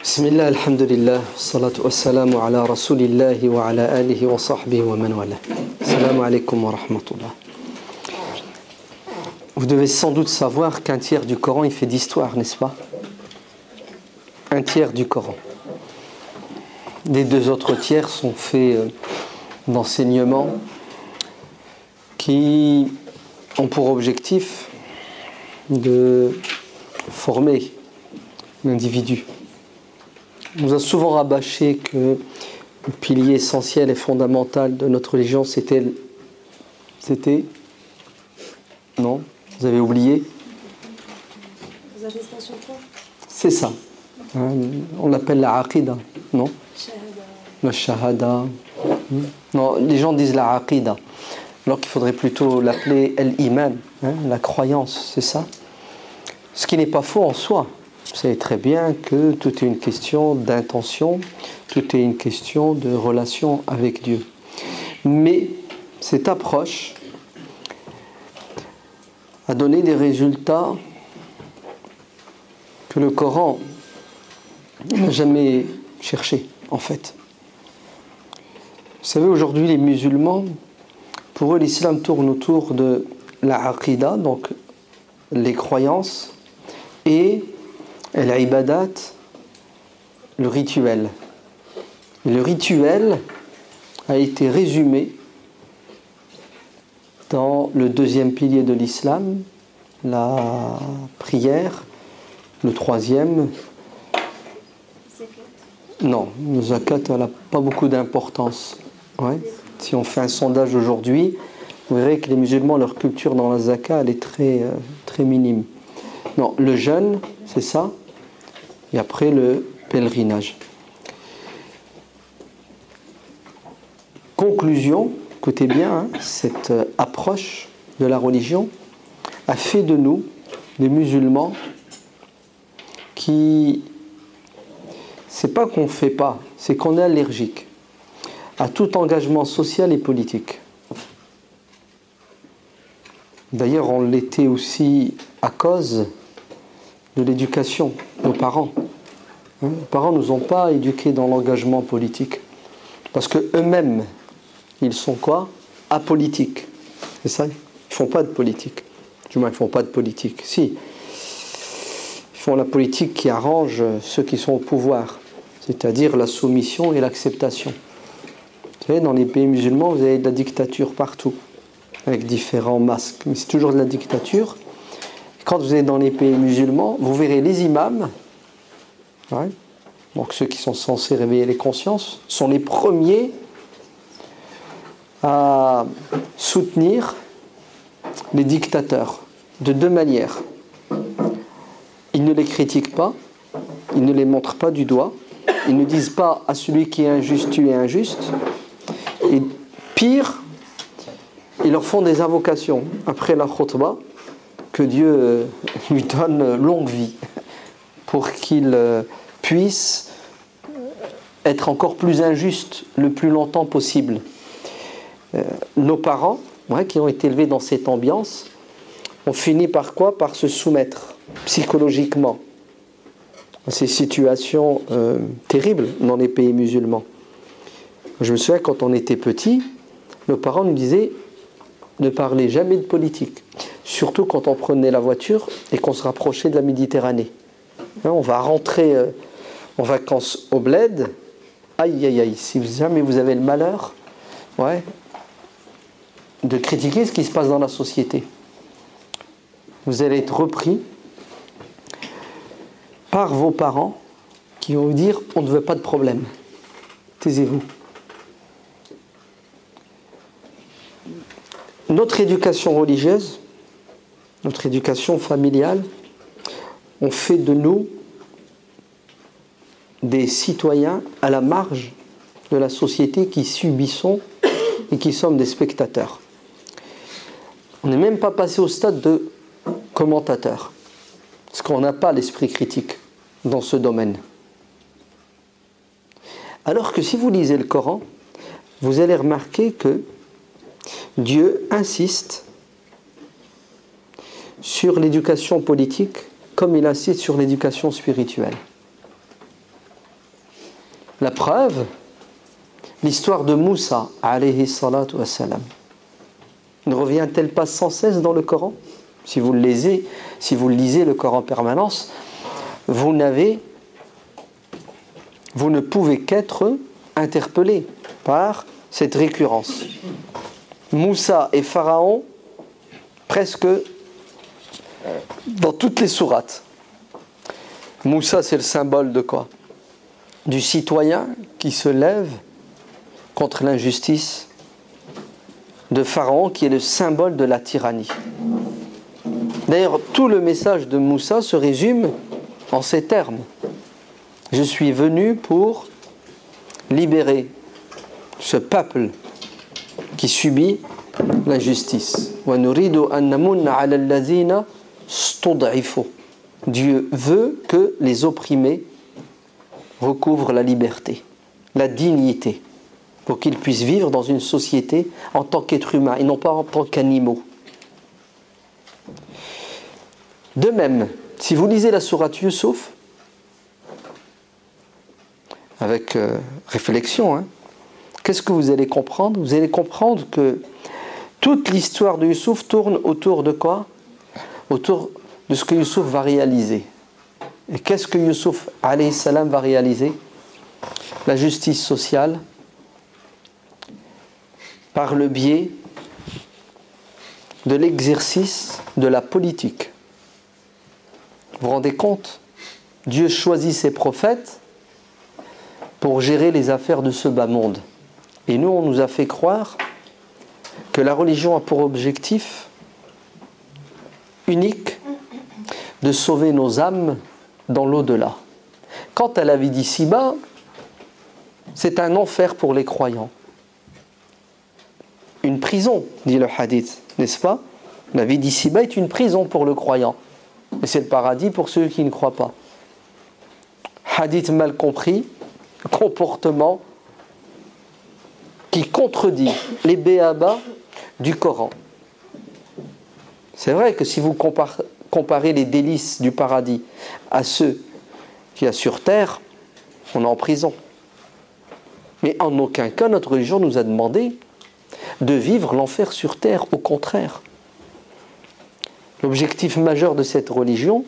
Bismillah, alhamdulillah, salatu wassalamu ala rasulillahi wa ala alihi wa sahbihi wa man wala. Assalamu alaikum wa rahmatullah. Vous devez sans doute savoir qu'un tiers du Coran, il fait d'histoire, n'est-ce pas? Un tiers du Coran. Les deux autres tiers sont faits d'enseignements qui ont pour objectif de former l'individu. On nous a souvent rabâché que le pilier essentiel et fondamental de notre religion, c'était... Non? Vous avez oublié? Vous avez station quoi? C'est ça. On l'appelle la aqida, non? La shahada. Non, les gens disent la aqida, alors qu'il faudrait plutôt l'appeler l'iman, la croyance, c'est ça? Ce qui n'est pas faux en soi. Vous savez très bien que tout est une question d'intention, tout est une question de relation avec Dieu. Mais cette approche a donné des résultats que le Coran n'a jamais cherché, en fait. Vous savez, aujourd'hui, les musulmans, pour eux, l'islam tourne autour de la aqidah, donc les croyances, et l'ibadat, le rituel. Le rituel a été résumé dans le deuxième pilier de l'islam, la prière, le troisième. Non, le zakat, elle n'a pas beaucoup d'importance. Ouais. Si on fait un sondage aujourd'hui, vous verrez que les musulmans, leur culture dans la zakat, elle est très minime. Non, le jeûne, c'est ça. Et après le pèlerinage. Conclusion, écoutez bien, cette approche de la religion a fait de nous des musulmans qui, c'est pas qu'on ne fait pas, c'est qu'on est allergique à tout engagement social et politique. D'ailleurs, on l'était aussi à cause de l'éducation, nos parents. Les parents ne nous ont pas éduqués dans l'engagement politique. Parce qu'eux-mêmes, ils sont quoi? Apolitiques. C'est ça? Ils ne font pas de politique. Du moins, ils ne font pas de politique. Si. Ils font la politique qui arrange ceux qui sont au pouvoir. C'est-à-dire la soumission et l'acceptation. Vous savez, dans les pays musulmans, vous avez de la dictature partout. Avec différents masques. Mais c'est toujours de la dictature. Quand vous êtes dans les pays musulmans, vous verrez les imams, donc ceux qui sont censés réveiller les consciences, sont les premiers à soutenir les dictateurs de deux manières. Ils ne les critiquent pas, ils ne les montrent pas du doigt, ils ne disent pas à celui qui est injuste, tu es injuste. Et pire, ils leur font des invocations après la khutbah, que Dieu lui donne longue vie pour qu'il puisse être encore plus injuste le plus longtemps possible. Nos parents, qui ont été élevés dans cette ambiance, ont fini par quoi? Par se soumettre psychologiquement à ces situations terribles dans les pays musulmans. Je me souviens, quand on était petit, nos parents nous disaient: ne parlez jamais de politique. Surtout quand on prenait la voiture et qu'on se rapprochait de la Méditerranée. On va rentrer en vacances au bled. Aïe, aïe, aïe. Si jamais vous avez le malheur de critiquer ce qui se passe dans la société, vous allez être repris par vos parents qui vont vous dire: on ne veut pas de problème. Taisez-vous. Notre éducation religieuse, notre éducation familiale, ont fait de nous des citoyens à la marge de la société qui subissons et qui sommes des spectateurs. On n'est même pas passé au stade de commentateur, parce qu'on n'a pas l'esprit critique dans ce domaine. Alors que si vous lisez le Coran, vous allez remarquer que Dieu insiste sur l'éducation politique comme il insiste sur l'éducation spirituelle. La preuve, l'histoire de Moussa, alayhi salatu wassalam, ne revient-elle pas sans cesse dans le Coran? Si vous le lisez le Coran en permanence, vous ne pouvez qu'être interpellé par cette récurrence. Moussa et Pharaon, presque dans toutes les sourates. Moussa, c'est le symbole de quoi? Du citoyen qui se lève contre l'injustice, de Pharaon qui est le symbole de la tyrannie. D'ailleurs, tout le message de Moussa se résume en ces termes. Je suis venu pour libérer ce peuple qui subit l'injustice. Dieu veut que les opprimés recouvrent la liberté, la dignité, pour qu'ils puissent vivre dans une société en tant qu'êtres humains et non pas en tant qu'animaux. De même, si vous lisez la sourate Yusuf, avec réflexion, qu'est-ce que vous allez comprendre? Vous allez comprendre que toute l'histoire de Yusuf tourne autour de quoi? Autour de ce que Yusuf va réaliser. Et qu'est-ce que Yusuf alayhi salam va réaliser? La justice sociale par le biais de l'exercice de la politique. Vous vous rendez compte? Dieu choisit ses prophètes pour gérer les affaires de ce bas monde. Et nous, on nous a fait croire que la religion a pour objectif unique de sauver nos âmes dans l'au-delà. Quant à la vie d'ici-bas, c'est un enfer pour les croyants. Une prison, dit le hadith, n'est-ce pas? La vie d'ici-bas est une prison pour le croyant. Et c'est le paradis pour ceux qui ne croient pas. Hadith mal compris, comportement qui contredit les béabas du Coran. C'est vrai que si vous comparez les délices du paradis à ceux qu'il y a sur terre, on est en prison. Mais en aucun cas notre religion nous a demandé de vivre l'enfer sur terre, au contraire. L'objectif majeur de cette religion,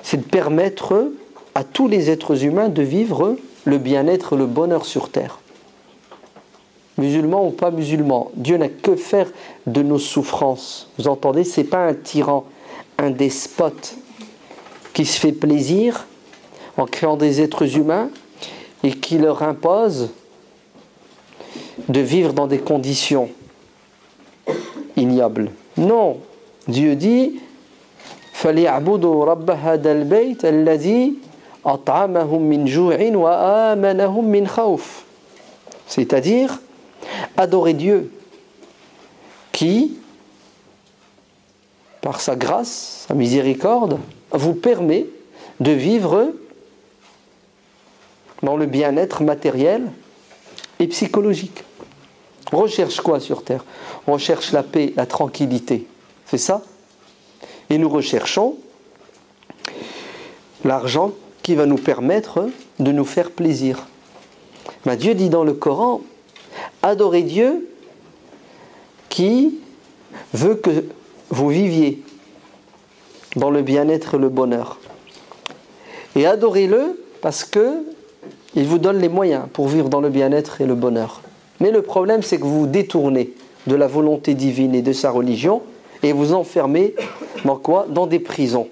c'est de permettre à tous les êtres humains de vivre le bien-être, le bonheur sur terre. Musulmans ou pas musulmans, Dieu n'a que faire de nos souffrances. Vous entendez, c'est pas un tyran, un despote qui se fait plaisir en créant des êtres humains et qui leur impose de vivre dans des conditions ignobles. Non, Dieu dit فَلْيَعْبُدُوا رَبَّ هَذَا الْبَيْتَ الَّذِي أَطْعَمَهُم مِّن جُوعٍ وَآمَنَهُم مِّن خَوْفٍ. C'est-à-dire adorer Dieu qui, par sa grâce, sa miséricorde, vous permet de vivre dans le bien-être matériel et psychologique. On recherche quoi sur terre? On recherche la paix, la tranquillité. C'est ça? Et nous recherchons l'argent qui va nous permettre de nous faire plaisir. Mais Dieu dit dans le Coran, adorez Dieu qui veut que vous viviez dans le bien-être et le bonheur. Et adorez-le parce que il vous donne les moyens pour vivre dans le bien-être et le bonheur. Mais le problème, c'est que vous vous détournez de la volonté divine et de sa religion et vous enfermez dans quoi? Dans des prisons.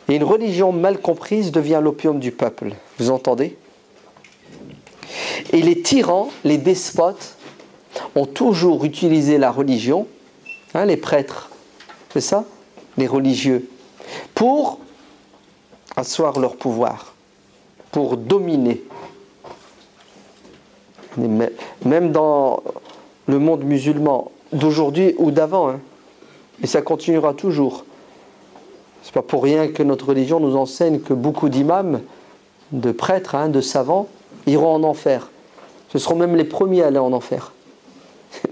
Et une religion mal comprise devient l'opium du peuple. Vous entendez? Et les tyrans, les despotes, ont toujours utilisé la religion, les prêtres, c'est ça? Les religieux, pour asseoir leur pouvoir, pour dominer. Même dans le monde musulman d'aujourd'hui ou d'avant, et ça continuera toujours. C'est pas pour rien que notre religion nous enseigne que beaucoup d'imams, de prêtres, de savants, iront en enfer. Ce seront même les premiers à aller en enfer.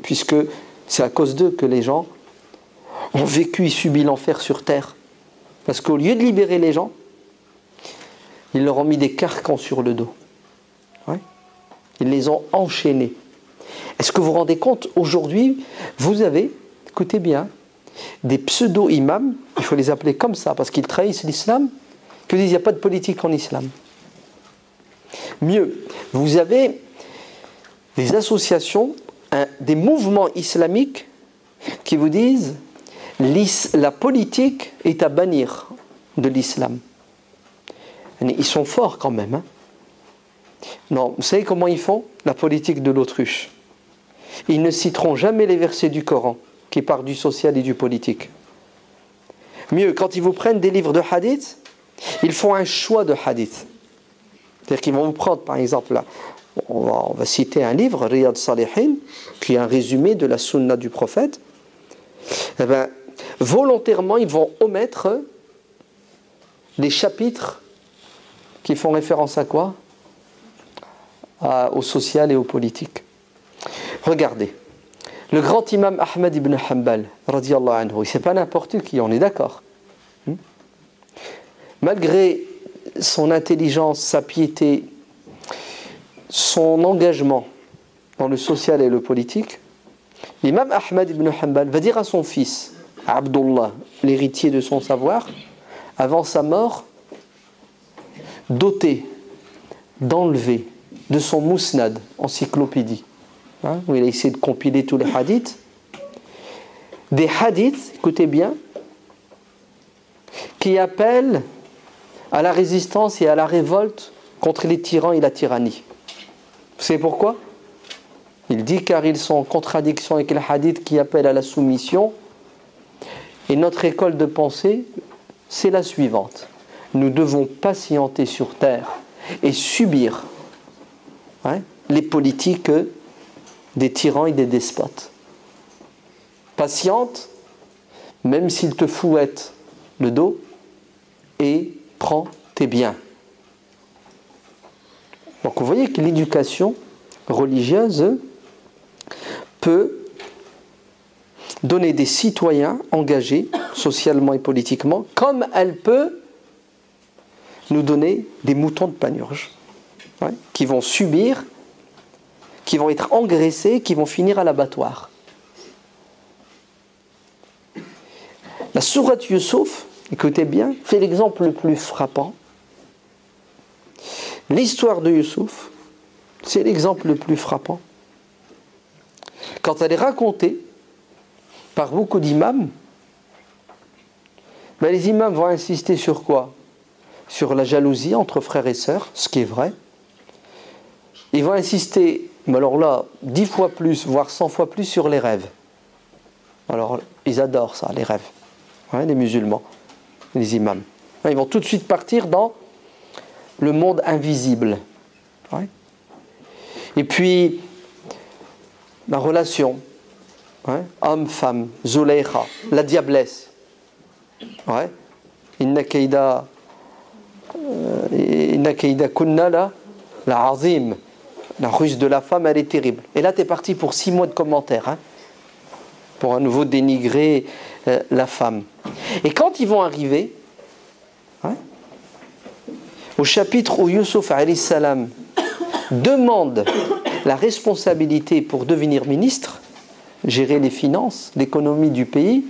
Puisque c'est à cause d'eux que les gens ont vécu et subi l'enfer sur terre. Parce qu'au lieu de libérer les gens, ils leur ont mis des carcans sur le dos. Ouais. Ils les ont enchaînés. Est-ce que vous vous rendez compte, aujourd'hui, vous avez, écoutez bien, des pseudo-imams, il faut les appeler comme ça, parce qu'ils trahissent l'islam, qui disent qu'il n'y a pas de politique en islam. Mieux, vous avez des associations, des mouvements islamiques qui vous disent la politique est à bannir de l'islam. Ils sont forts quand même. Hein. Non, vous savez comment ils font? La politique de l'autruche. Ils ne citeront jamais les versets du Coran qui parlent du social et du politique. Mieux, quand ils vous prennent des livres de hadith, ils font un choix de hadith. C'est-à-dire qu'ils vont vous prendre, par exemple, là, on va citer un livre, Riyad Salihin, qui est un résumé de la sunna du prophète. Eh bien, volontairement, ils vont omettre les chapitres qui font référence à quoi? Au social et au politique. Regardez, le grand imam Ahmad ibn Hanbal, radiyallahu anhu, c'est pas n'importe qui, on est d'accord. Malgré son intelligence, sa piété, son engagement dans le social et le politique, l'imam Ahmad ibn Hanbal va dire à son fils, Abdullah, l'héritier de son savoir, avant sa mort, doté d'enlever de son Musnad, encyclopédie, hein, où il a essayé de compiler tous les hadiths, des hadiths, écoutez bien, qui appellent à la résistance et à la révolte contre les tyrans et la tyrannie. Vous savez pourquoi? Il dit car ils sont en contradiction avec les hadiths qui appellent à la soumission. Et notre école de pensée, c'est la suivante. Nous devons patienter sur terre et subir les politiques des tyrans et des despotes. Patiente, même s'ils te fouettent le dos, et prends tes biens. Donc vous voyez que l'éducation religieuse peut donner des citoyens engagés socialement et politiquement, comme elle peut nous donner des moutons de panurge, qui vont subir, qui vont être engraissés, qui vont finir à l'abattoir. La sourate Yusuf, écoutez bien, fait l'exemple le plus frappant. L'histoire de Yusuf, c'est l'exemple le plus frappant. Quand elle est racontée par beaucoup d'imams, les imams vont insister sur quoi? Sur la jalousie entre frères et sœurs, ce qui est vrai. Ils vont insister, mais alors là, 10 fois plus, voire 100 fois plus sur les rêves. Alors, ils adorent ça, les rêves. Les musulmans, les imams. Ils vont tout de suite partir dans le monde invisible. Et puis, la relation, homme-femme, Zuleykha, la diablesse. Inna kaïda kunna la azim. La ruse de la femme, elle est terrible. Et là, tu es parti pour 6 mois de commentaires. Pour à nouveau dénigrer la femme. Et quand ils vont arriver au chapitre où Yusuf alayhi salam demande la responsabilité pour devenir ministre, gérer les finances, l'économie du pays,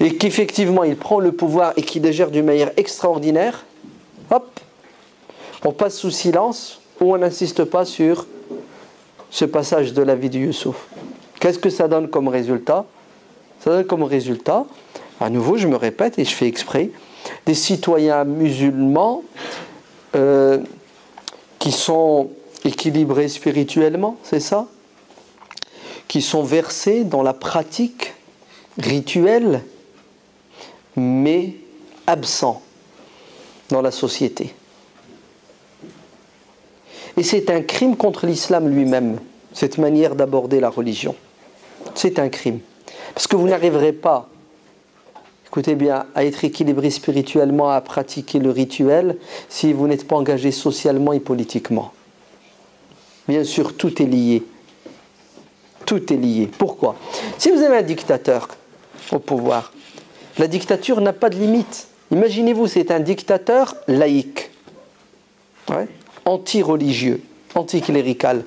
et qu'effectivement il prend le pouvoir et qu'il les gère d'une manière extraordinaire, hop, on passe sous silence ou on n'insiste pas sur ce passage de la vie de Yusuf. Qu'est-ce que ça donne comme résultat? Ça donne comme résultat, à nouveau je me répète et je fais exprès, des citoyens musulmans qui sont équilibrés spirituellement, c'est ça? Qui sont versés dans la pratique rituelle, mais absents dans la société. Et c'est un crime contre l'islam lui-même, cette manière d'aborder la religion. C'est un crime. Parce que vous n'arriverez pas, écoutez bien, à être équilibré spirituellement, à pratiquer le rituel, si vous n'êtes pas engagé socialement et politiquement. Bien sûr, tout est lié. Tout est lié. Pourquoi? Si vous avez un dictateur au pouvoir, la dictature n'a pas de limite. Imaginez-vous, c'est un dictateur laïque. Ouais. Anti-religieux, anti-clérical.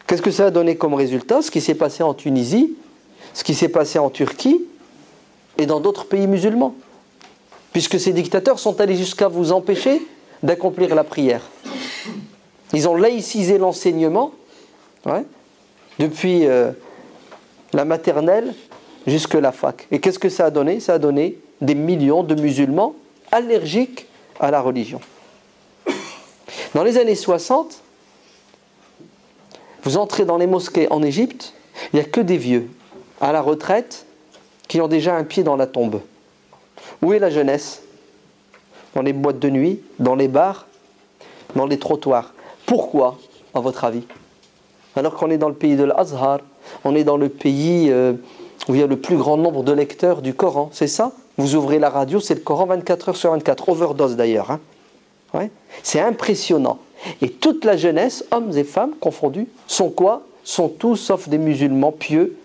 Qu'est-ce que ça a donné comme résultat? Ce qui s'est passé en Tunisie, ce qui s'est passé en Turquie et dans d'autres pays musulmans. Puisque ces dictateurs sont allés jusqu'à vous empêcher d'accomplir la prière. Ils ont laïcisé l'enseignement, ouais, depuis la maternelle jusque la fac. Et qu'est-ce que ça a donné? Ça a donné des millions de musulmans allergiques à la religion. Dans les années 60, vous entrez dans les mosquées en Égypte, il n'y a que des vieux à la retraite qui ont déjà un pied dans la tombe. Où est la jeunesse? Dans les boîtes de nuit, dans les bars, dans les trottoirs. Pourquoi, à votre avis? Alors qu'on est dans le pays de l'Azhar, on est dans le pays où il y a le plus grand nombre de lecteurs du Coran, c'est ça? Vous ouvrez la radio, c'est le Coran 24 heures sur 24, overdose d'ailleurs. Hein? Ouais. C'est impressionnant. Et toute la jeunesse, hommes et femmes confondus, sont quoi? Sont tous sauf des musulmans pieux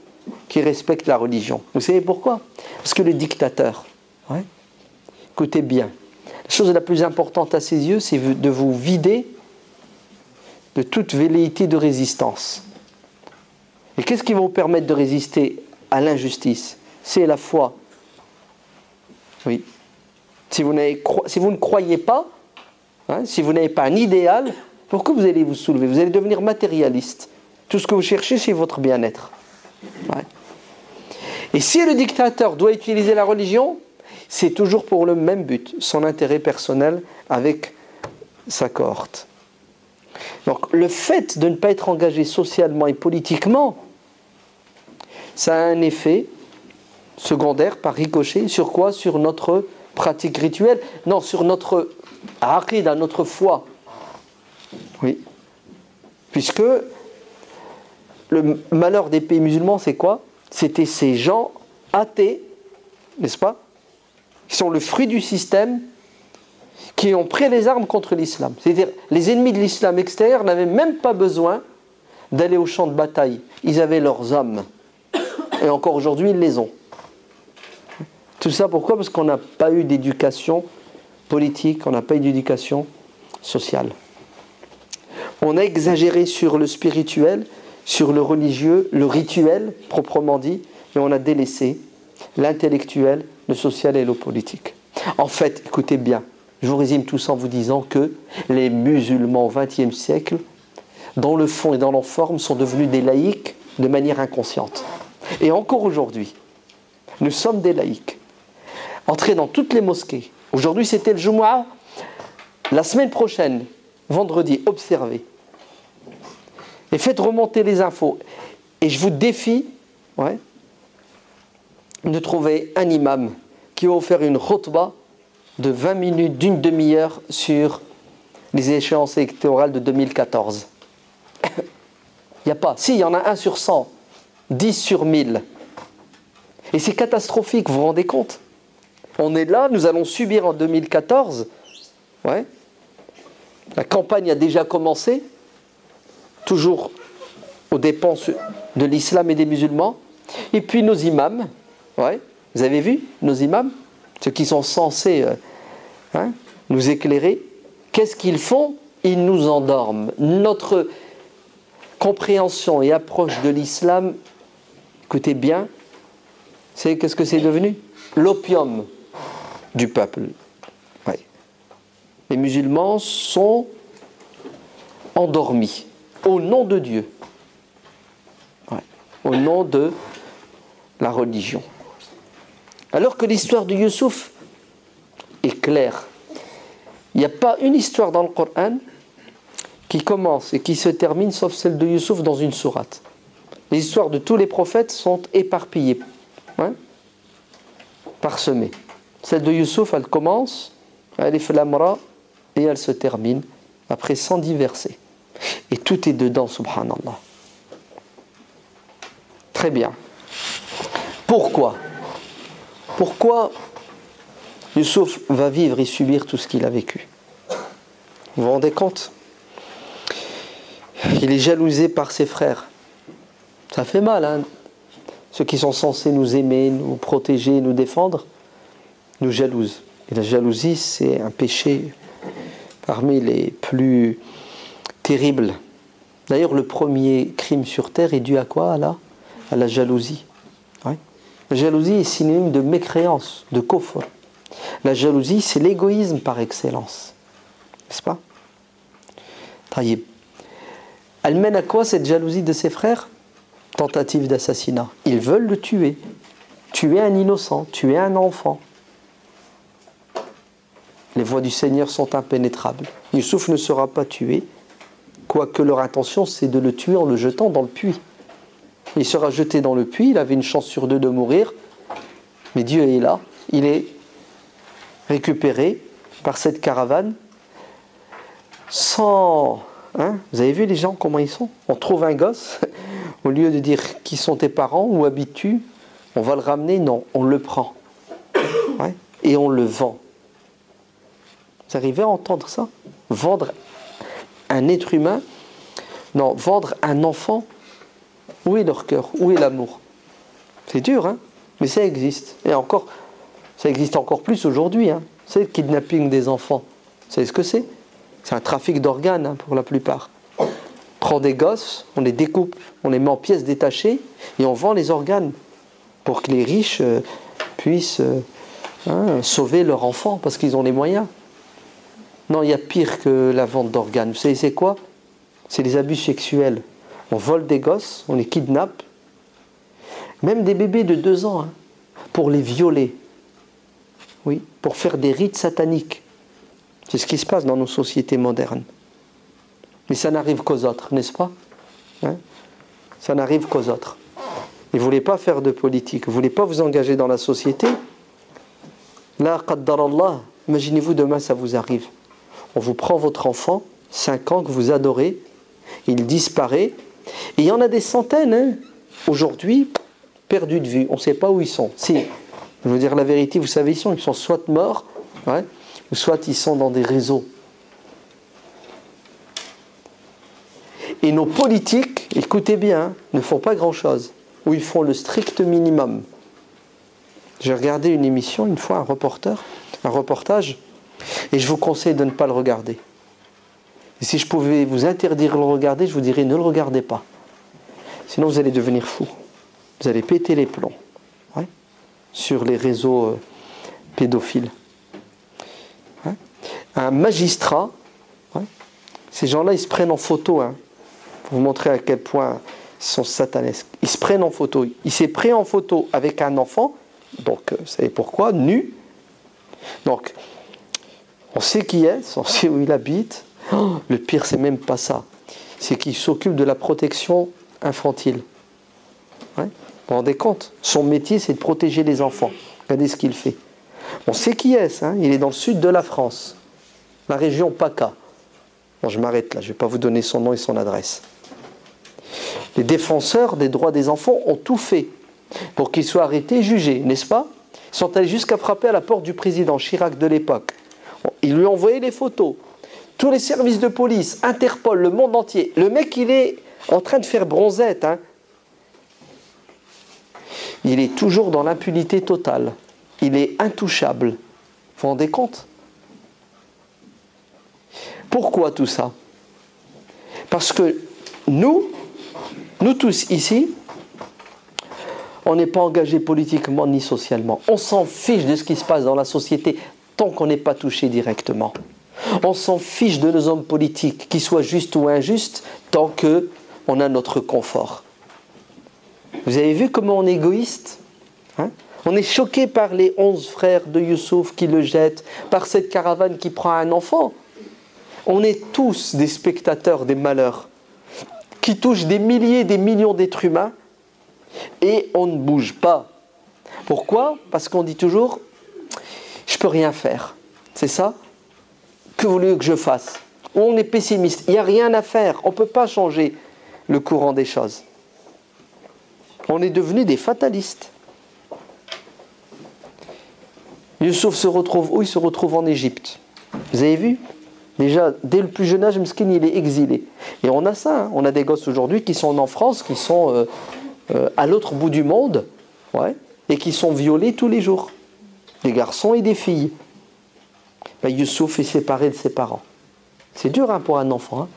qui respectent la religion. Vous savez pourquoi? Parce que le dictateur, ouais, écoutez bien, la chose la plus importante à ses yeux, c'est de vous vider de toute velléité de résistance. Et qu'est-ce qui va vous permettre de résister à l'injustice? C'est la foi. Oui. Si vous ne croyez pas, hein, si vous n'avez pas un idéal, pourquoi vous allez vous soulever? Vous allez devenir matérialiste. Tout ce que vous cherchez, c'est votre bien-être. Ouais. Et si le dictateur doit utiliser la religion, c'est toujours pour le même but, son intérêt personnel avec sa cohorte. Donc le fait de ne pas être engagé socialement et politiquement, ça a un effet secondaire par ricochet sur quoi? Sur notre pratique rituelle? Non, sur notre aqida, notre foi. Oui. Puisque le malheur des pays musulmans, c'est quoi? C'était ces gens athées, n'est-ce pas? Qui sont le fruit du système, qui ont pris les armes contre l'islam. C'est-à-dire, les ennemis de l'islam extérieur n'avaient même pas besoin d'aller au champ de bataille. Ils avaient leurs hommes. Et encore aujourd'hui, ils les ont. Tout ça, pourquoi? Parce qu'on n'a pas eu d'éducation politique, on n'a pas eu d'éducation sociale. On a exagéré sur le spirituel, sur le religieux, le rituel, proprement dit, et on a délaissé l'intellectuel, le social et le politique. En fait, écoutez bien, je vous résume tout ça en vous disant que les musulmans au XXe siècle, dans le fond et dans la forme, sont devenus des laïcs de manière inconsciente. Et encore aujourd'hui, nous sommes des laïcs. Entrez dans toutes les mosquées. Aujourd'hui, c'était le Jumu'ah. La semaine prochaine, vendredi, observez. Et faites remonter les infos. Et je vous défie, ouais, de trouver un imam qui va vous faire une khutbah de 20 minutes, d'une demi-heure sur les échéances électorales de 2014. Il n'y a pas. Si, il y en a 1 sur 100, 10 sur 1000. Et c'est catastrophique, vous vous rendez compte? On est là, nous allons subir en 2014. Ouais. La campagne a déjà commencé, toujours aux dépens de l'islam et des musulmans. Et puis nos imams, ouais, vous avez vu, nos imams, ceux qui sont censés nous éclairer, qu'est-ce qu'ils font? Ils nous endorment. Notre compréhension et approche de l'islam, écoutez bien, c'est qu'est-ce que c'est devenu? L'opium du peuple. Ouais. Les musulmans sont endormis au nom de Dieu, ouais, au nom de la religion. Alors que l'histoire de Youssouf est claire. Il n'y a pas une histoire dans le Coran qui commence et qui se termine sauf celle de Youssouf dans une sourate. Les histoires de tous les prophètes sont éparpillées, hein, parsemées. Celle de Youssouf, elle commence, elle est flamra et elle se termine après 110 versets. Et tout est dedans, subhanallah. Très bien. Pourquoi Youssouf va vivre et subir tout ce qu'il a vécu? Vous vous rendez compte? Il est jalousé par ses frères. Ça fait mal, hein? Ceux qui sont censés nous aimer, nous protéger, nous défendre, nous jalousent. Et la jalousie, c'est un péché parmi les plus terribles. D'ailleurs, le premier crime sur terre est dû à quoi, là? À la jalousie. Ouais. La jalousie est synonyme de mécréance, de kufr. La jalousie, c'est l'égoïsme par excellence. N'est-ce pas? Taïb. Elle mène à quoi cette jalousie de ses frères? Tentative d'assassinat. Ils veulent le tuer. Tuer un innocent, tuer un enfant. Les voies du Seigneur sont impénétrables. Youssouf ne sera pas tué, quoique leur intention c'est de le tuer en le jetant dans le puits. Il sera jeté dans le puits, il avait une chance sur deux de mourir, mais Dieu est là, il est récupéré par cette caravane sans... Hein, vous avez vu les gens comment ils sont? On trouve un gosse, au lieu de dire qui sont tes parents, où habites-tu, on va le ramener, non, on le prend. Ouais, et on le vend. Vous arrivez à entendre ça? Vendre un être humain, non, vendre un enfant, où est leur cœur? Où est l'amour? C'est dur, hein? Mais ça existe. Et encore, ça existe encore plus aujourd'hui. Hein? C'est le kidnapping des enfants. Vous savez ce que c'est? C'est un trafic d'organes, hein, pour la plupart. On prend des gosses, on les découpe, on les met en pièces détachées et on vend les organes pour que les riches puissent sauver leur enfant parce qu'ils ont les moyens. Non, il y a pire que la vente d'organes. Vous savez c'est quoi? C'est les abus sexuels. On vole des gosses, on les kidnappe, même des bébés de 2 ans, hein, pour les violer. Oui, pour faire des rites sataniques. C'est ce qui se passe dans nos sociétés modernes. Mais ça n'arrive qu'aux autres, n'est-ce pas? Hein? Ça n'arrive qu'aux autres. Et vous ne voulez pas faire de politique, vous ne voulez pas vous engager dans la société. La qaddarallah, imaginez-vous demain ça vous arrive. On vous prend votre enfant, 5 ans, que vous adorez, il disparaît, et il y en a des centaines, hein, aujourd'hui, perdus de vue. On ne sait pas où ils sont. Si, je veux dire la vérité, vous savez, ils sont soit morts, ouais, ou soit ils sont dans des réseaux. Et nos politiques, écoutez bien, hein, ne font pas grand-chose, ou ils font le strict minimum. J'ai regardé une émission, une fois, un reportage, et je vous conseille de ne pas le regarder. Et si je pouvais vous interdire de le regarder, je vous dirais ne le regardez pas. Sinon vous allez devenir fou. Vous allez péter les plombs, ouais, sur les réseaux pédophiles. Ouais. Un magistrat, ouais, ces gens-là, ils se prennent en photo, hein, pour vous montrer à quel point ils sont satanesques. Ils se prennent en photo. Il s'est pris en photo avec un enfant, donc vous savez pourquoi, nu. Donc, on sait qui est, on sait où il habite. Oh, le pire, c'est même pas ça. C'est qu'il s'occupe de la protection infantile. Ouais. Vous vous rendez compte? Son métier, c'est de protéger les enfants. Regardez ce qu'il fait. On sait qui est, hein? Il est dans le sud de la France, la région PACA. Bon, je m'arrête là, je ne vais pas vous donner son nom et son adresse. Les défenseurs des droits des enfants ont tout fait pour qu'il soit arrêté et jugé, n'est-ce pas? Ils sont allés jusqu'à frapper à la porte du président Chirac de l'époque. Ils lui ont envoyé les photos. Tous les services de police, Interpol, le monde entier. Le mec, il est en train de faire bronzette. Hein. Il est toujours dans l'impunité totale. Il est intouchable. Vous vous rendez compte? Pourquoi tout ça? Parce que nous tous ici, on n'est pas engagés politiquement ni socialement. On s'en fiche de ce qui se passe dans la société tant qu'on n'est pas touché directement. On s'en fiche de nos hommes politiques, qu'ils soient justes ou injustes, tant qu'on a notre confort. Vous avez vu comment on est égoïste, hein? On est choqué par les 11 frères de Youssouf qui le jettent, par cette caravane qui prend un enfant. On est tous des spectateurs des malheurs qui touchent des milliers, des millions d'êtres humains et on ne bouge pas. Pourquoi? Parce qu'on dit toujours « je ne peux rien faire ». C'est ça? Que voulez-vous que je fasse? Ou on est pessimiste, il n'y a rien à faire, on ne peut pas changer le courant des choses. On est devenus des fatalistes. Youssouf se retrouve où? Il se retrouve en Égypte. Vous avez vu? Déjà, dès le plus jeune âge, Mskin, il est exilé. Et on a ça, hein. On a des gosses aujourd'hui qui sont en France, qui sont à l'autre bout du monde, ouais, et qui sont violés tous les jours. Des garçons et des filles. Ben, Youssouf est séparé de ses parents. C'est dur hein, pour un enfant. Hein.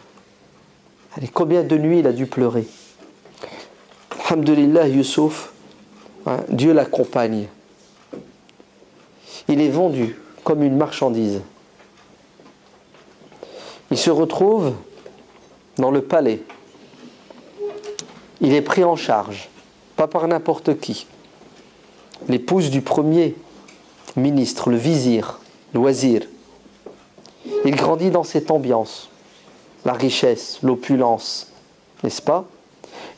Allez, combien de nuits il a dû pleurer. Alhamdulillah, Youssouf, hein, Dieu l'accompagne. Il est vendu comme une marchandise. Il se retrouve dans le palais. Il est pris en charge, pas par n'importe qui. L'épouse du premier ministre, le vizir, le wazir. Il grandit dans cette ambiance, la richesse, l'opulence, n'est-ce pas?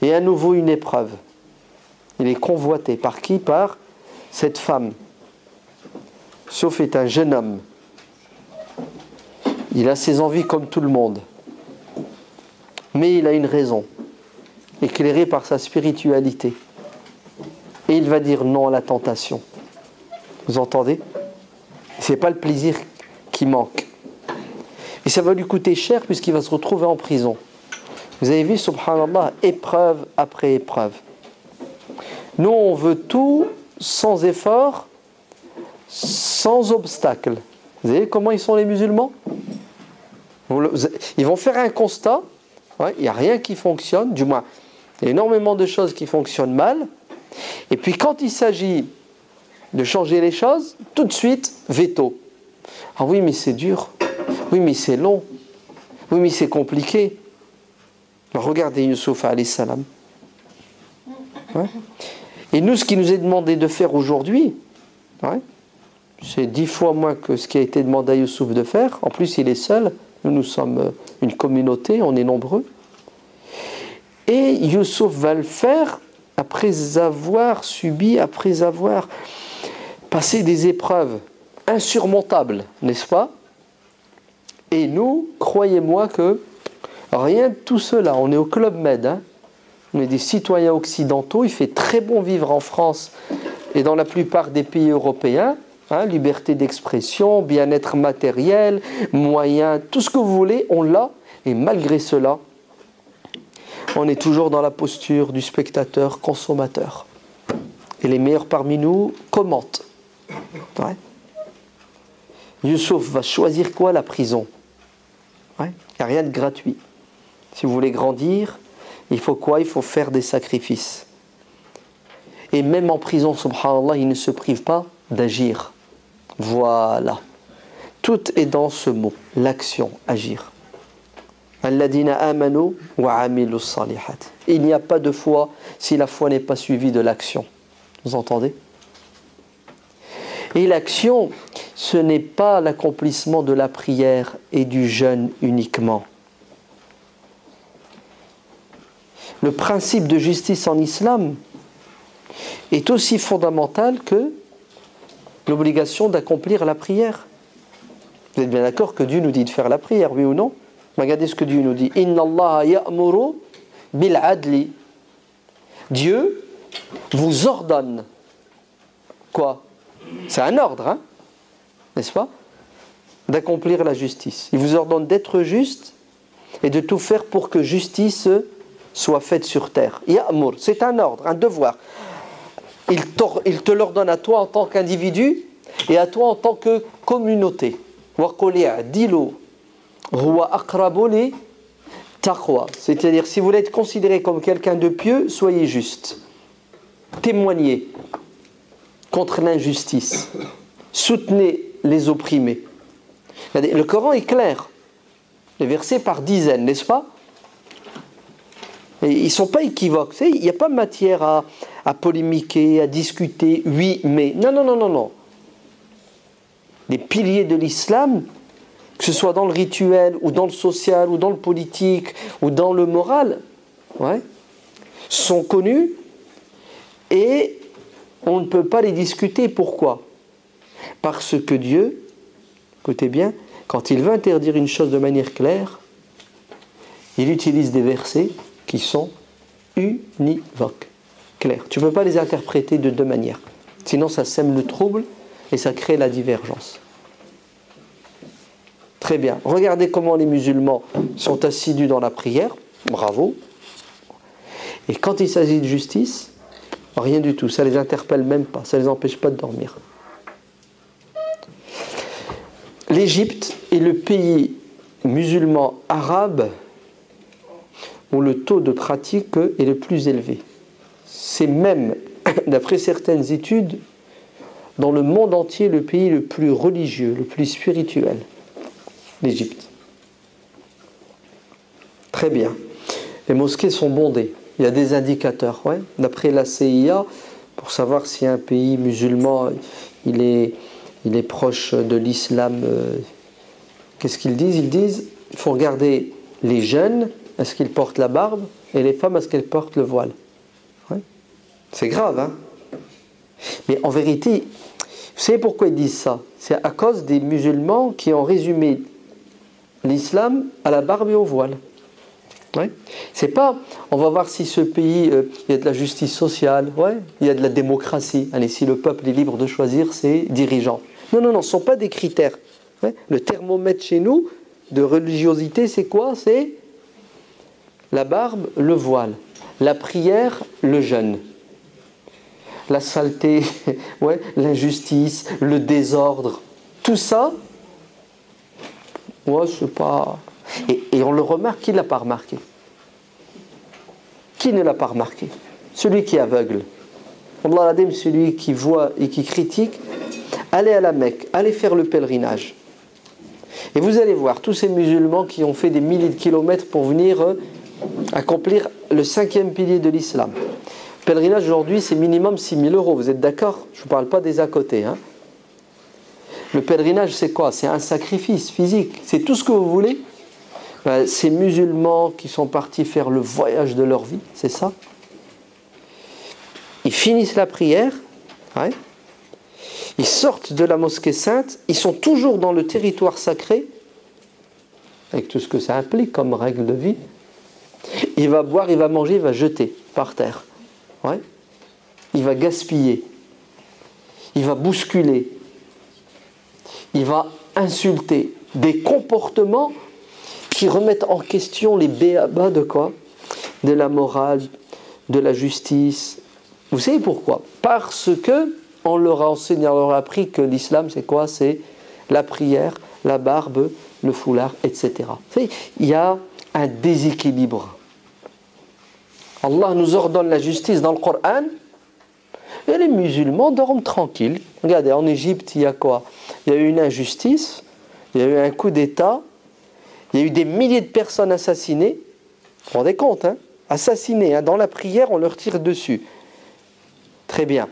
Et à nouveau une épreuve. Il est convoité par qui? Par cette femme. Sauf est un jeune homme. Il a ses envies comme tout le monde. Mais il a une raison, éclairé par sa spiritualité. Et il va dire non à la tentation. Vous entendez? Ce n'est pas le plaisir qui manque. Et ça va lui coûter cher puisqu'il va se retrouver en prison. Vous avez vu, subhanallah, épreuve après épreuve. Nous, on veut tout sans effort, sans obstacle. Vous savez comment ils sont les musulmans? Ils vont faire un constat. Ouais, il n'y a rien qui fonctionne, du moins, il y a énormément de choses qui fonctionnent mal. Et puis quand il s'agit de changer les choses, tout de suite, veto. Ah oui, mais c'est dur. Oui, mais c'est long. Oui, mais c'est compliqué. Alors, regardez Youssouf alayhi salam. Ouais. Et nous, ce qui nous est demandé de faire aujourd'hui, ouais, c'est 10 fois moins que ce qui a été demandé à Youssouf de faire. En plus, il est seul. Nous sommes une communauté, on est nombreux. Et Youssouf va le faire après avoir subi, après avoir passé des épreuves insurmontables, n'est-ce pas? Et nous, croyez-moi que rien de tout cela, on est au Club Med, hein, on est des citoyens occidentaux, il fait très bon vivre en France et dans la plupart des pays européens. Hein, liberté d'expression, bien-être matériel, moyens, tout ce que vous voulez, on l'a. Et malgré cela, on est toujours dans la posture du spectateur consommateur. Et les meilleurs parmi nous commentent. Ouais. Youssouf va choisir quoi? La prison. Ouais. Il n'y a rien de gratuit. Si vous voulez grandir, il faut quoi? Il faut faire des sacrifices. Et même en prison, subhanallah, il ne se prive pas d'agir. Voilà. Tout est dans ce mot, l'action, agir. Alladina amanu wa amilu salihat. Il n'y a pas de foi si la foi n'est pas suivie de l'action. Vous entendez? Et l'action, ce n'est pas l'accomplissement de la prière et du jeûne uniquement. Le principe de justice en islam est aussi fondamental que l'obligation d'accomplir la prière. Vous êtes bien d'accord que Dieu nous dit de faire la prière, oui ou non? Regardez ce que Dieu nous dit. Inna Allah ya'muru bil adli. Dieu vous ordonne. Quoi? C'est un ordre, hein? N'est-ce pas? D'accomplir la justice. Il vous ordonne d'être juste et de tout faire pour que justice soit faite sur terre. Ya'mur, c'est un ordre, un devoir. Il te l'ordonne à toi en tant qu'individu et à toi en tant que communauté. C'est-à-dire, si vous voulez être considéré comme quelqu'un de pieux, soyez juste. Témoignez contre l'injustice. Soutenez les opprimés. Le Coran est clair. Les versets par dizaines, n'est-ce pas? Et ils ne sont pas équivoques. Il n'y a pas matière à polémiquer, à discuter, oui, mais. Non, non, non, non, non. Les piliers de l'islam, que ce soit dans le rituel, ou dans le social, ou dans le politique, ou dans le moral, ouais, sont connus et on ne peut pas les discuter. Pourquoi? Parce que Dieu, écoutez bien, quand il veut interdire une chose de manière claire, il utilise des versets qui sont univoques, clairs. Tu ne peux pas les interpréter de deux manières. Sinon, ça sème le trouble et ça crée la divergence. Très bien. Regardez comment les musulmans sont assidus dans la prière. Bravo. Et quand il s'agit de justice, rien du tout. Ça ne les interpelle même pas. Ça ne les empêche pas de dormir. L'Égypte est le pays musulmans arabes où le taux de pratique est le plus élevé. C'est même, d'après certaines études, dans le monde entier, le pays le plus religieux, le plus spirituel, l'Égypte. Très bien. Les mosquées sont bondées. Il y a des indicateurs. Ouais. D'après la CIA, pour savoir si un pays musulman il est proche de l'islam, qu'est-ce qu'ils disent? Ils disent il faut regarder les jeunes, est-ce qu'ils portent la barbe, et les femmes, est-ce qu'elles portent le voile. Ouais. C'est grave, hein? Mais en vérité, vous savez pourquoi ils disent ça? C'est à cause des musulmans qui ont résumé l'islam à la barbe et au voile. Ouais. C'est pas, on va voir si ce pays, il y a de la justice sociale, ouais, il y a de la démocratie. Allez, si le peuple est libre de choisir ses dirigeants. Non, ce ne sont pas des critères. Ouais. Le thermomètre chez nous, de religiosité, c'est quoi? C'est la barbe, le voile. La prière, le jeûne. La saleté, ouais, l'injustice, le désordre. Tout ça, ouais, c'est pas... Et on le remarque, qui ne l'a pas remarqué? Qui ne l'a pas remarqué? Celui qui est aveugle. Allah a dit, celui qui voit et qui critique, allez à la Mecque, allez faire le pèlerinage. Et vous allez voir tous ces musulmans qui ont fait des milliers de kilomètres pour venir accomplir le 5e pilier de l'islam. Le pèlerinage aujourd'hui, c'est minimum 6 000 €. Vous êtes d'accord? Je ne vous parle pas des à côté. Hein. Le pèlerinage, c'est quoi? C'est un sacrifice physique. C'est tout ce que vous voulez. Ces musulmans qui sont partis faire le voyage de leur vie, c'est ça. Ils finissent la prière, ouais. Ils sortent de la mosquée sainte, ils sont toujours dans le territoire sacré, avec tout ce que ça implique comme règle de vie. Il va boire, il va manger, il va jeter par terre. Ouais. Il va gaspiller. Il va bousculer. Il va insulter. Des comportements qui remettent en question les b.a.-ba de quoi? De la morale, de la justice. Vous savez pourquoi? Parce que on leur a enseigné, on leur a appris que l'islam c'est quoi? C'est la prière, la barbe, le foulard, etc. Vous savez, il y a un déséquilibre. Allah nous ordonne la justice dans le Coran et les musulmans dorment tranquilles. Regardez, en Égypte, il y a quoi? Il y a eu une injustice, il y a eu un coup d'État, il y a eu des milliers de personnes assassinées. Vous vous rendez compte, hein? Assassinées, hein? Dans la prière, on leur tire dessus. Très bien.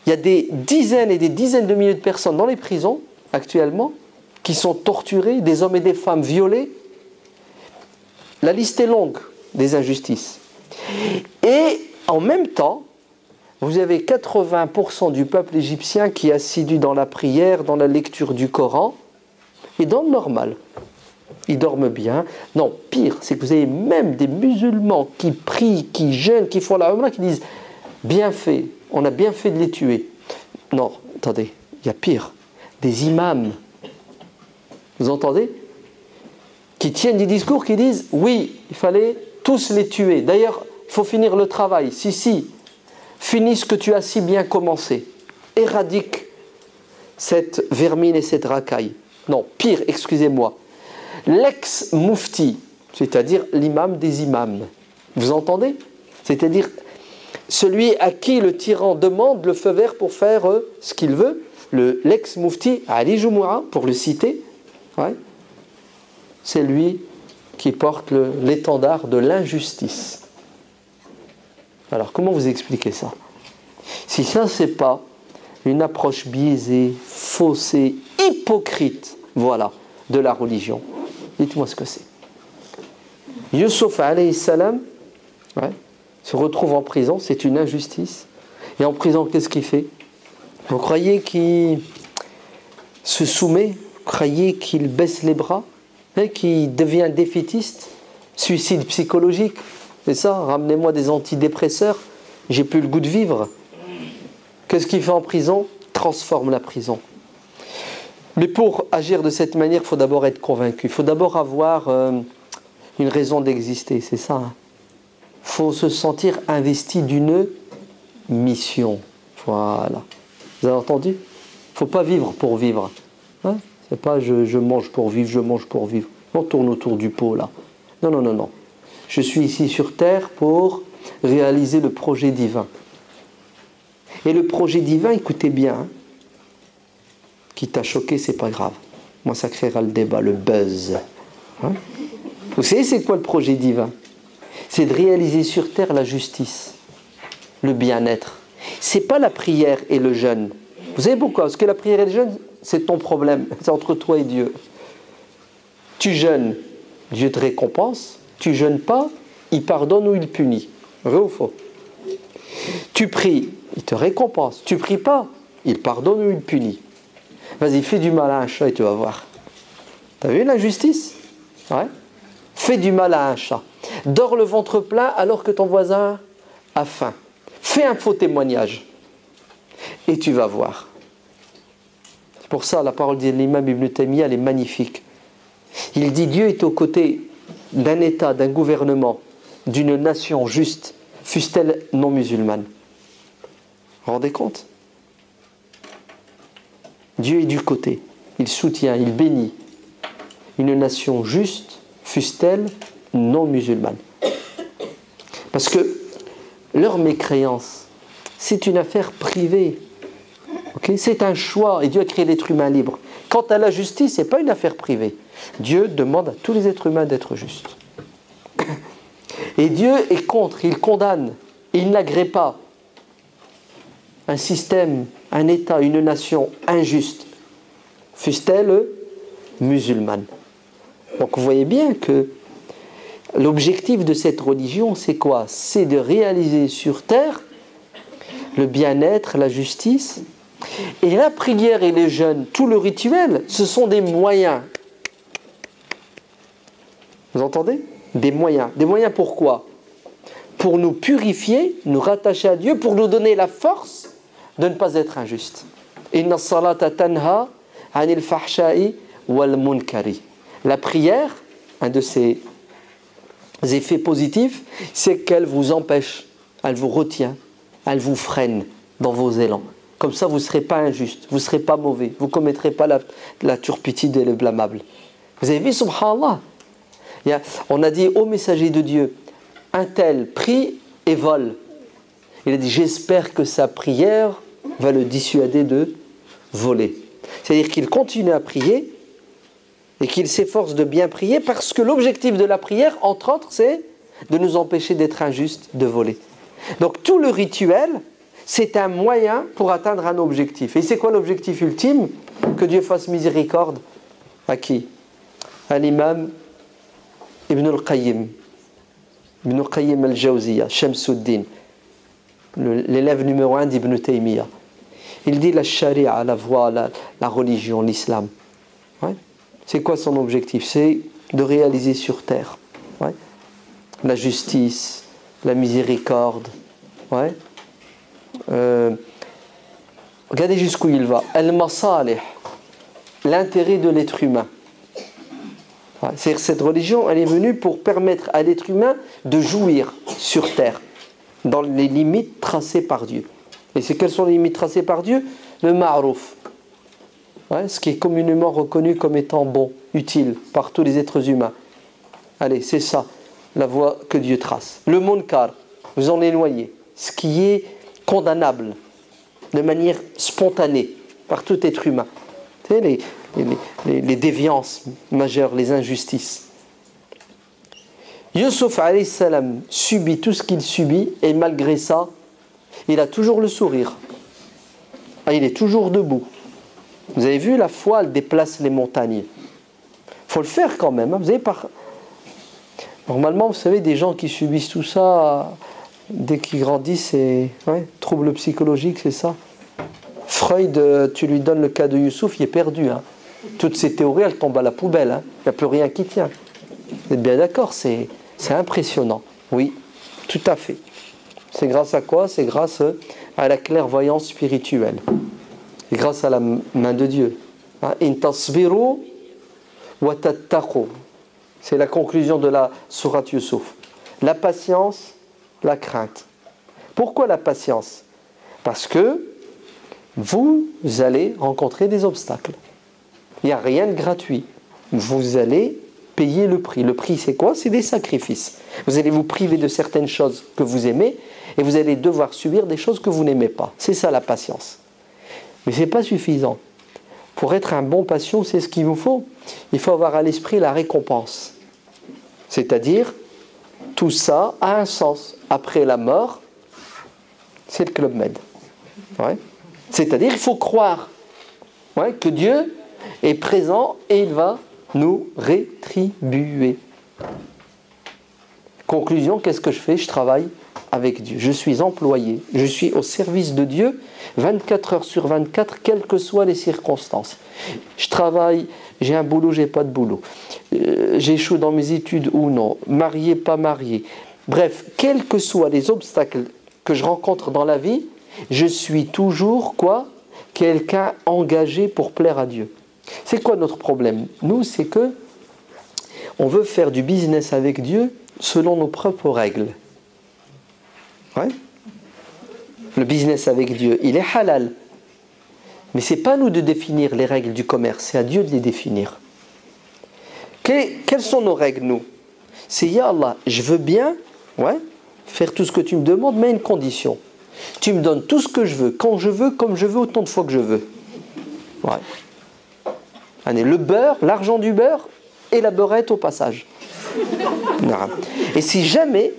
Il y a des dizaines et des dizaines de milliers de personnes dans les prisons, actuellement, qui sont torturées, des hommes et des femmes violés. La liste est longue des injustices. Et en même temps, vous avez 80% du peuple égyptien qui est assidu dans la prière, dans la lecture du Coran, et dans le normal. Ils dorment bien. Non, pire, c'est que vous avez même des musulmans qui prient, qui jeûnent, qui font la Umrah, qui disent « bien fait, on a bien fait de les tuer ». Non, attendez, il y a pire. Des imams, vous entendez? Qui tiennent des discours qui disent « oui, il fallait tous les tuer. D'ailleurs, il faut finir le travail. Si, finis ce que tu as si bien commencé. Éradique cette vermine et cette racaille. » Non, pire, excusez-moi. L'ex-moufti, c'est-à-dire l'imam des imams. Vous entendez? C'est-à-dire celui à qui le tyran demande le feu vert pour faire ce qu'il veut. L'ex-moufti, Ali Joumoua, pour le citer, ouais, c'est lui qui porte l'étendard de l'injustice. Alors, comment vous expliquez ça? Si ça, c'est pas une approche biaisée, faussée, hypocrite, voilà, de la religion, dites-moi ce que c'est. Youssouf alayhi salam, ouais, se retrouve en prison, c'est une injustice. Et en prison, qu'est-ce qu'il fait? Vous croyez qu'il se soumet? Vous croyez qu'il baisse les bras? Qu'il devient défaitiste? Suicide psychologique? C'est ça, ramenez-moi des antidépresseurs, j'ai plus le goût de vivre. Qu'est-ce qu'il fait en prison? Transforme la prison. Mais pour agir de cette manière, il faut d'abord être convaincu. Il faut d'abord avoir une raison d'exister, c'est ça. Il faut se sentir investi d'une mission. Voilà. Vous avez entendu? Il ne faut pas vivre pour vivre. Hein? C'est pas je mange pour vivre, je mange pour vivre. On tourne autour du pot là. Non, non, non, non. Je suis ici sur terre pour réaliser le projet divin. Et le projet divin, écoutez bien, hein, qui t'a choqué, c'est pas grave. Moi, ça créera le débat, le buzz. Hein? Vous savez, c'est quoi le projet divin? C'est de réaliser sur terre la justice, le bien-être. C'est pas la prière et le jeûne. Vous savez pourquoi? Parce que la prière et le jeûne, c'est ton problème. C'est entre toi et Dieu. Tu jeûnes, Dieu te récompense. Tu jeûnes pas, il pardonne ou il punit. Vrai ou faux? Tu pries, il te récompense. Tu pries pas, il pardonne ou il punit. Vas-y, fais du mal à un chat et tu vas voir. T'as vu l'injustice? Ouais. Fais du mal à un chat. Dors le ventre plein alors que ton voisin a faim. Fais un faux témoignage. Et tu vas voir. C'est pour ça la parole de l'imam Ibn Taymiyyah, elle est magnifique. Il dit Dieu est aux côtés d'un État, d'un gouvernement, d'une nation juste, fût-elle non musulmane. Vous vous rendez compte? Dieu est du côté. Il soutient, il bénit une nation juste, fût-elle non musulmane. Parce que leur mécréance, c'est une affaire privée. Okay? C'est un choix et Dieu a créé l'être humain libre. Quant à la justice, ce n'est pas une affaire privée. Dieu demande à tous les êtres humains d'être justes. Et Dieu est contre, il condamne, il n'agrée pas un système, un État, une nation injuste, fût-elle musulmane. Donc vous voyez bien que l'objectif de cette religion, c'est quoi? C'est de réaliser sur terre le bien-être, la justice. Et la prière et les jeûnes, tout le rituel, ce sont des moyens. Vous entendez? Des moyens. Des moyens pourquoi? Pour nous purifier, nous rattacher à Dieu, pour nous donner la force de ne pas être injuste. Inna salata tanha anil fahsha'i wal munkari. La prière, un de ses effets positifs, c'est qu'elle vous empêche, elle vous retient, elle vous freine dans vos élans. Comme ça, vous ne serez pas injuste, vous ne serez pas mauvais, vous ne commettrez pas la turpitude et le blâmable. Vous avez vu, subhanallah, on a dit au messager de Dieu, un tel prie et vole. Il a dit, j'espère que sa prière va le dissuader de voler. C'est-à-dire qu'il continue à prier et qu'il s'efforce de bien prier parce que l'objectif de la prière, entre autres, c'est de nous empêcher d'être injustes, de voler. Donc tout le rituel, c'est un moyen pour atteindre un objectif. Et c'est quoi l'objectif ultime? Que Dieu fasse miséricorde à qui? À l'imam Ibn al-Qayyim. Ibn al-Qayyim al-Jawziyya, Shamsuddin, l'élève numéro 1 d'Ibn Taymiyyah. Il dit la charia, la voie, la religion, l'islam. Ouais. C'est quoi son objectif? C'est de réaliser sur terre la justice, la miséricorde. Ouais. Regardez jusqu'où il va. Al-Masalih, l'intérêt de l'être humain. C'est-à-dire que cette religion, elle est venue pour permettre à l'être humain de jouir sur terre, dans les limites tracées par Dieu. Et c'est quelles sont les limites tracées par Dieu? Le ma'rouf, ce qui est communément reconnu comme étant bon, utile par tous les êtres humains. Allez, c'est ça, la voie que Dieu trace. Le munkar, vous en éloignez, ce qui est condamnable de manière spontanée par tout être humain. Vous savez, les déviances majeures, les injustices. Yusuf alayhi salam subit tout ce qu'il subit et malgré ça, il a toujours le sourire. Il est toujours debout. Vous avez vu, la foi, elle déplace les montagnes. Il faut le faire quand même. Vous avez Normalement, vous savez, des gens qui subissent tout ça, dès qu'ils grandissent, c'est troubles psychologiques, c'est ça. Freud, tu lui donnes le cas de Youssouf, il est perdu. Toutes ces théories, elles tombent à la poubelle. Il n'y a plus rien qui tient. Vous êtes bien d'accord? C'est impressionnant. Oui, tout à fait. C'est grâce à quoi? C'est grâce à la clairvoyance spirituelle. Et grâce à la main de Dieu. In tasbiru wa tattaqu. C'est la conclusion de la sourate Youssouf. La patience, la crainte. Pourquoi la patience? Parce que vous allez rencontrer des obstacles. Il n'y a rien de gratuit. Vous allez payer le prix. Le prix, c'est quoi? C'est des sacrifices. Vous allez vous priver de certaines choses que vous aimez et vous allez devoir subir des choses que vous n'aimez pas. C'est ça la patience. Mais ce n'est pas suffisant. Pour être un bon patient, c'est ce qu'il vous faut. Il faut avoir à l'esprit la récompense. C'est-à-dire, tout ça a un sens. Après la mort, c'est le Club Med. Ouais. C'est-à-dire, il faut croire que Dieu est présent et il va nous rétribuer. Conclusion, qu'est-ce que je fais? Je travaille avec Dieu. Je suis employé. Je suis au service de Dieu 24 heures sur 24, quelles que soient les circonstances. Je travaille, j'ai un boulot, j'ai pas de boulot. J'échoue dans mes études ou non. Marié, pas marié. Bref, quels que soient les obstacles que je rencontre dans la vie, je suis toujours quoi? Quelqu'un engagé pour plaire à Dieu. C'est quoi notre problème? Nous, c'est que on veut faire du business avec Dieu selon nos propres règles. Ouais. Le business avec Dieu, il est halal. Mais ce n'est pas à nous de définir les règles du commerce, c'est à Dieu de les définir. Quelles sont nos règles, nous? C'est Ya Allah, je veux bien faire tout ce que tu me demandes, mais à une condition. Tu me donnes tout ce que je veux, quand je veux, comme je veux, autant de fois que je veux. Ouais. Allez, le beurre, l'argent du beurre et la beurrette au passage. Et si jamais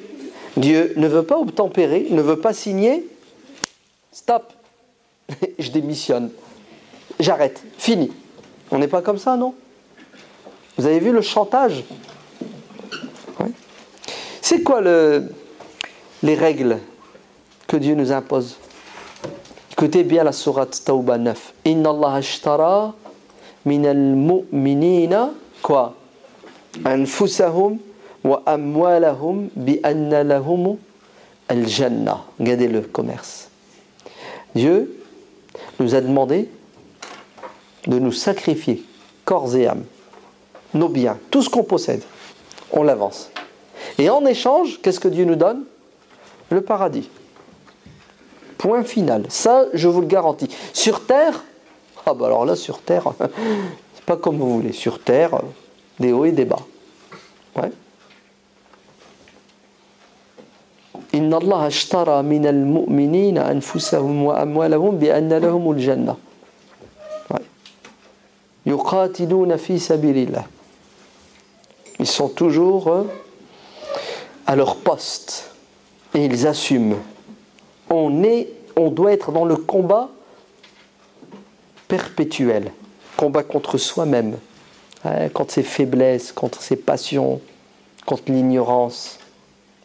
Dieu ne veut pas obtempérer, ne veut pas signer, stop, je démissionne, j'arrête, fini. On n'est pas comme ça, non? Vous avez vu le chantage? Ouais. C'est quoi les règles que Dieu nous impose? Écoutez bien la sourate Tawbah 9. Inna Allah ashtara minal mu'minina quoi? Anfusahum wa amwalahum bi anna lahum al-jannah. Regardez le commerce. Dieu nous a demandé de nous sacrifier corps et âme, nos biens, tout ce qu'on possède, on l'avance. Et en échange, qu'est-ce que Dieu nous donne? Le paradis. Point final. Ça, je vous le garantis. Sur terre, alors là, sur terre, c'est pas comme vous voulez. Sur terre, des hauts et des bas. Ouais. Inna Allah ashtara minal mu'minina anfusahum wa amwalahum bi anna lahumul jannah. Yuqatiluna fi sabilillah. Ils sont toujours à leur poste et ils assument. On doit être dans le combat perpétuel, combat contre soi-même, contre ses faiblesses, contre ses passions, contre l'ignorance.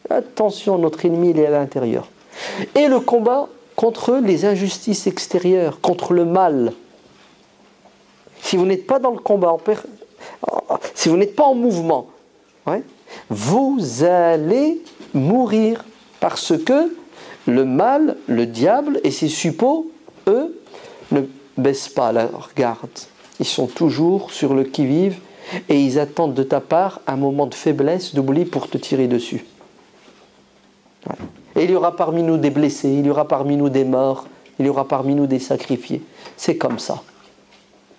Attention, notre ennemi il est à l'intérieur. Et le combat contre les injustices extérieures, contre le mal. Si vous n'êtes pas dans le combat, si vous n'êtes pas en mouvement, vous allez mourir parce que le mal, le diable et ses suppôts, eux, ne baissent pas leur garde. Ils sont toujours sur le qui-vive et ils attendent de ta part un moment de faiblesse, d'oubli pour te tirer dessus. Et il y aura parmi nous des blessés, il y aura parmi nous des morts, il y aura parmi nous des sacrifiés. C'est comme ça.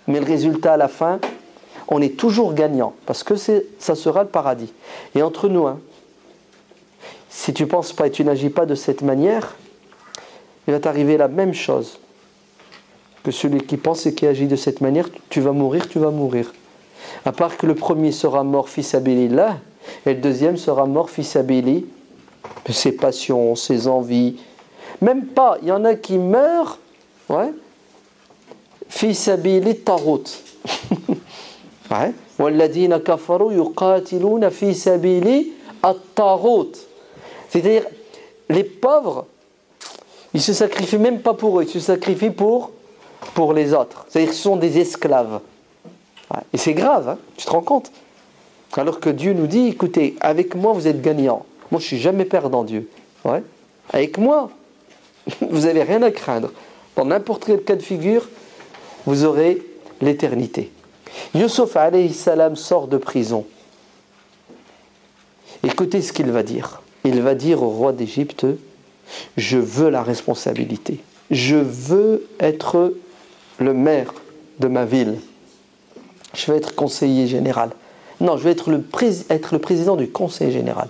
Mais le résultat à la fin, on est toujours gagnant parce que ça sera le paradis. Et entre nous, si tu ne penses pas et tu n'agis pas de cette manière, il va t'arriver la même chose que celui qui pense et qui agit de cette manière. Tu vas mourir, tu vas mourir. À part que le premier sera mort fi sabilillah et le deuxième sera mort fi sabili, ses passions, ses envies. Même pas, il y en a qui meurent fi sabili tarut. Walladina kafaru yuqatiluna fi sabili at-tarut. C'est-à-dire, les pauvres, ils ne se sacrifient même pas pour eux, ils se sacrifient pour les autres. C'est-à-dire qu'ils sont des esclaves. Et c'est grave, tu te rends compte? Alors que Dieu nous dit, écoutez, avec moi vous êtes gagnants. Moi je ne suis jamais perdant, Dieu. Avec moi, vous n'avez rien à craindre. Dans n'importe quel cas de figure, vous aurez l'éternité. Yusuf alayhi salam sort de prison. Écoutez ce qu'il va dire. Il va dire au roi d'Égypte, je veux la responsabilité. Je veux être le maire de ma ville. Je veux être conseiller général. Non, je vais être le président du Conseil général.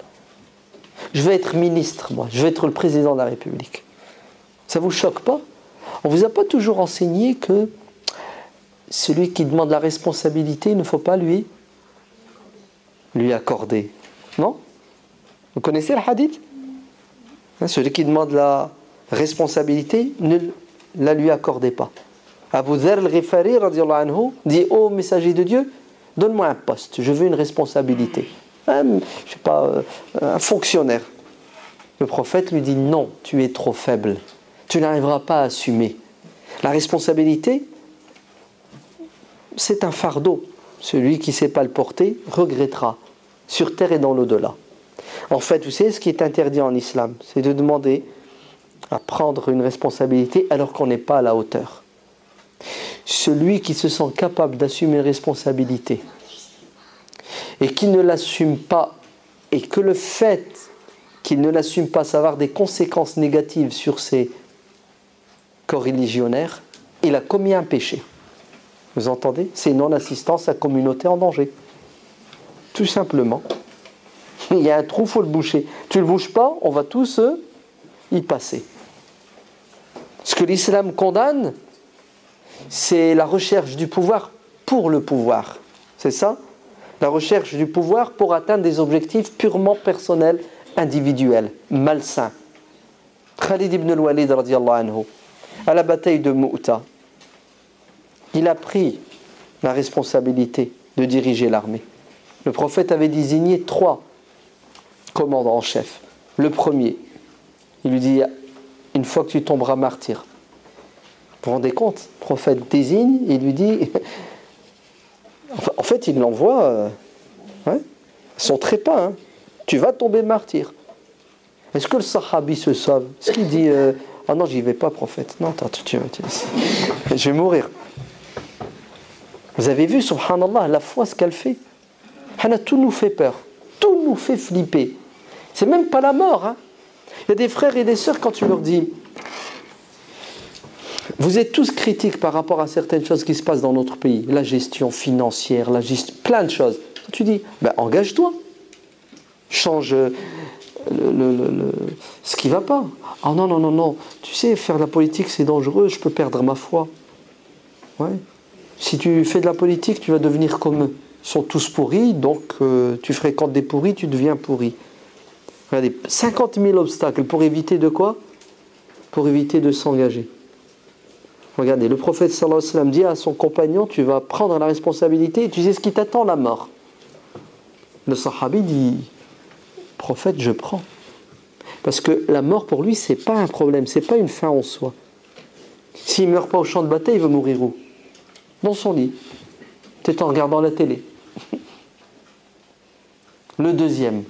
Je vais être ministre, moi. Je vais être le président de la République. Ça ne vous choque pas? On ne vous a pas toujours enseigné que celui qui demande la responsabilité, il ne faut pas lui accorder. Non? Vous connaissez le hadith? Celui qui demande la responsabilité, ne la lui accordez pas. Abu Dharr al-Ghifari radiyallahu anhu dit: ô messager de Dieu, donne-moi un poste, je veux une responsabilité. Je sais pas, un fonctionnaire. Le prophète lui dit: non, tu es trop faible, tu n'arriveras pas à assumer. La responsabilité, c'est un fardeau. Celui qui ne sait pas le porter regrettera, sur terre et dans l'au-delà. En fait, vous savez ce qui est interdit en islam, c'est de demander à prendre une responsabilité alors qu'on n'est pas à la hauteur. Celui qui se sent capable d'assumer une responsabilité et qui ne l'assume pas, et que le fait qu'il ne l'assume pas, ça va avoir des conséquences négatives sur ses coreligionnaires, il a commis un péché. Vous entendez? C'est non-assistance à communauté en danger. Tout simplement. Il y a un trou, il faut le boucher. Tu ne le bouches pas, on va tous y passer. Ce que l'islam condamne, c'est la recherche du pouvoir pour le pouvoir. C'est ça? La recherche du pouvoir pour atteindre des objectifs purement personnels, individuels, malsains. Khalid ibn al-Walid, radiyallahu anhu, à la bataille de Mu'ta, il a pris la responsabilité de diriger l'armée. Le prophète avait désigné 3 commandants en chef. Le premier, il lui dit: une fois que tu tomberas martyr. Vous vous rendez compte? Le prophète désigne, il lui dit... En fait, il l'envoie son trépas. Hein. Tu vas tomber martyr. Est-ce que le sahabi se sauve? Est-ce qu'il dit ah non, j'y vais pas, prophète. Non, attends, je vais mourir. Vous avez vu, subhanallah, la foi, ce qu'elle fait. Tout nous fait peur. Tout nous fait flipper. C'est même pas la mort. Hein. Il y a des frères et des sœurs, quand tu leur dis... Vous êtes tous critiques par rapport à certaines choses qui se passent dans notre pays. La gestion financière, plein de choses. Tu dis, engage-toi. Change ce qui ne va pas. Ah non, non, non, non. Tu sais, faire de la politique, c'est dangereux. Je peux perdre ma foi. Ouais. Si tu fais de la politique, tu vas devenir comme eux. Ils sont tous pourris, donc tu fréquentes des pourris, tu deviens pourri. Regardez, 50 000 obstacles pour éviter de quoi? Pour éviter de s'engager. Regardez, le prophète sallallahu alayhi wa sallam dit à son compagnon: tu vas prendre la responsabilité et tu sais ce qui t'attend, la mort. Le sahabi dit: prophète, je prends. Parce que la mort pour lui, c'est pas un problème, c'est pas une fin en soi. S'il ne meurt pas au champ de bataille, il va mourir où? Dans son lit, peut-être en regardant la télé. Le deuxième,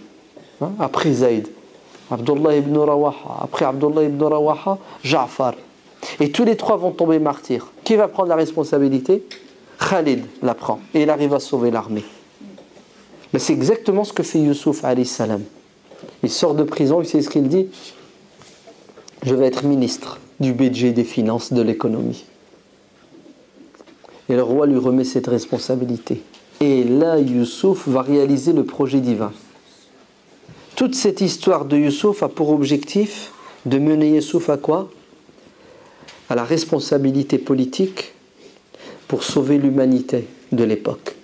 après Zaïd, Abdullah ibn Rawaha, après Abdullah ibn Rawaha, Ja'far. Et tous les 3 vont tomber martyrs. Qui va prendre la responsabilité? Khalid la prend. Et il arrive à sauver l'armée. Mais c'est exactement ce que fait Youssouf alayhi salam. Il sort de prison, il sait ce qu'il dit: je vais être ministre du budget, des finances, de l'économie. Et le roi lui remet cette responsabilité. Et là, Youssouf va réaliser le projet divin. Toute cette histoire de Youssouf a pour objectif de mener Youssouf à quoi? À la responsabilité politique pour sauver l'humanité de l'époque.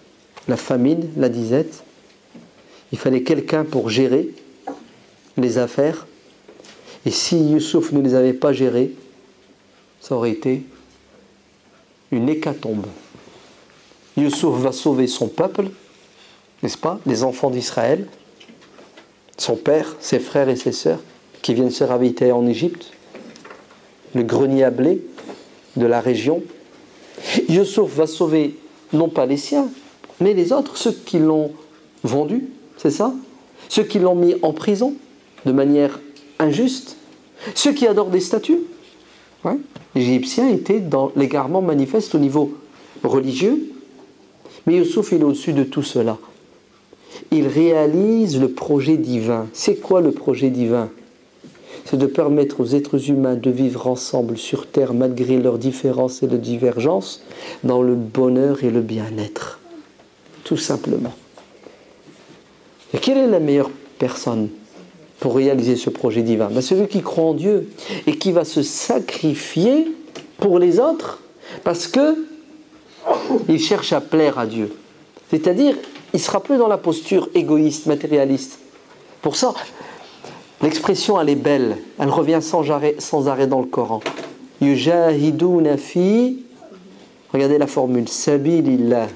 La famine, la disette, il fallait quelqu'un pour gérer les affaires. Et si Youssouf ne les avait pas gérées, ça aurait été une hécatombe. Youssouf va sauver son peuple, n'est-ce pas? Les enfants d'Israël, son père, ses frères et ses sœurs, qui viennent se ravitailler en Égypte. Le grenier à blé de la région. Youssouf va sauver non pas les siens, mais les autres, ceux qui l'ont vendu, c'est ça? Ceux qui l'ont mis en prison de manière injuste, ceux qui adorent des statues. Ouais. Les Égyptiens étaient dans l'égarement manifeste au niveau religieux, mais Youssouf, il est au-dessus de tout cela. Il réalise le projet divin. C'est quoi le projet divin? C'est de permettre aux êtres humains de vivre ensemble sur terre malgré leurs différences et leurs divergences dans le bonheur et le bien-être. Tout simplement. Et quelle est la meilleure personne pour réaliser ce projet divin? Celui qui croit en Dieu et qui va se sacrifier pour les autres parce que il cherche à plaire à Dieu. C'est-à-dire, il ne sera plus dans la posture égoïste, matérialiste. Pour ça, l'expression, elle est belle. Elle revient sans arrêt dans le Coran. Yujahiduna fi, regardez la formule, sabilillah.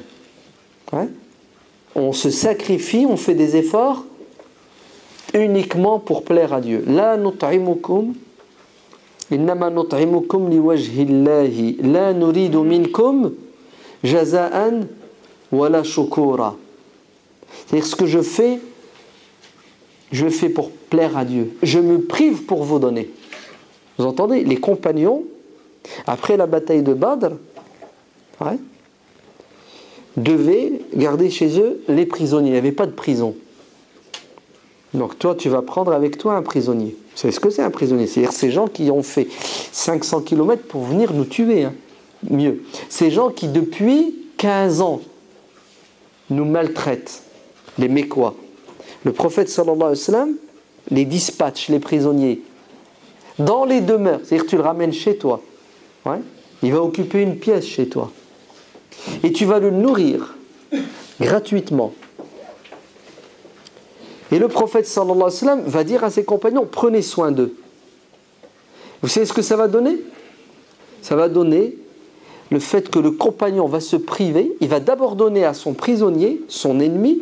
Ouais? On se sacrifie, on fait des efforts uniquement pour plaire à Dieu. La nut'imukum innama nut'imukum liwajhillahi la nuridu minkum jaza'an wala shukura. C'est-à-dire, ce que je le fais pour plaire à Dieu. Je me prive pour vous donner. Vous entendez? Les compagnons, après la bataille de Badr, ouais, devaient garder chez eux les prisonniers. Il n'y avait pas de prison. Donc toi, tu vas prendre avec toi un prisonnier. Vous savez ce que c'est un prisonnier? C'est-à-dire ces gens qui ont fait 500 km pour venir nous tuer. Hein. Mieux. Ces gens qui, depuis 15 ans, nous maltraitent. Les Mécois. Le prophète sallallahu alayhi wa sallam les dispatche, les prisonniers, dans les demeures. C'est-à-dire tu le ramènes chez toi. Ouais. Il va occuper une pièce chez toi. Et tu vas le nourrir gratuitement. Et le prophète sallallahu alayhi wa sallam va dire à ses compagnons, prenez soin d'eux. Vous savez ce que ça va donner? Ça va donner le fait que le compagnon va se priver, il va d'abord donner à son prisonnier, son ennemi,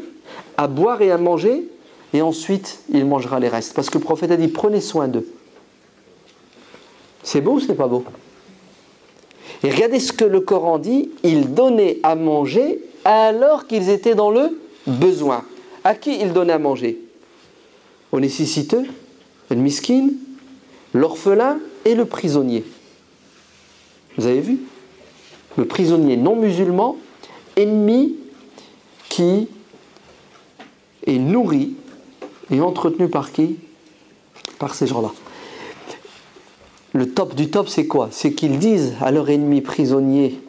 à boire et à manger, et ensuite il mangera les restes. Parce que le prophète a dit, prenez soin d'eux. C'est beau ou c'est pas beau? Et regardez ce que le Coran dit, ils donnaient à manger alors qu'ils étaient dans le besoin. À qui ils donnaient à manger? Aux nécessiteux, le miskin, l'orphelin et le prisonnier. Vous avez vu? Le prisonnier non musulman, ennemi, qui est nourri et entretenu par qui? Par ces gens-là. Le top du top, c'est quoi? C'est qu'ils disent à leur ennemi prisonnier,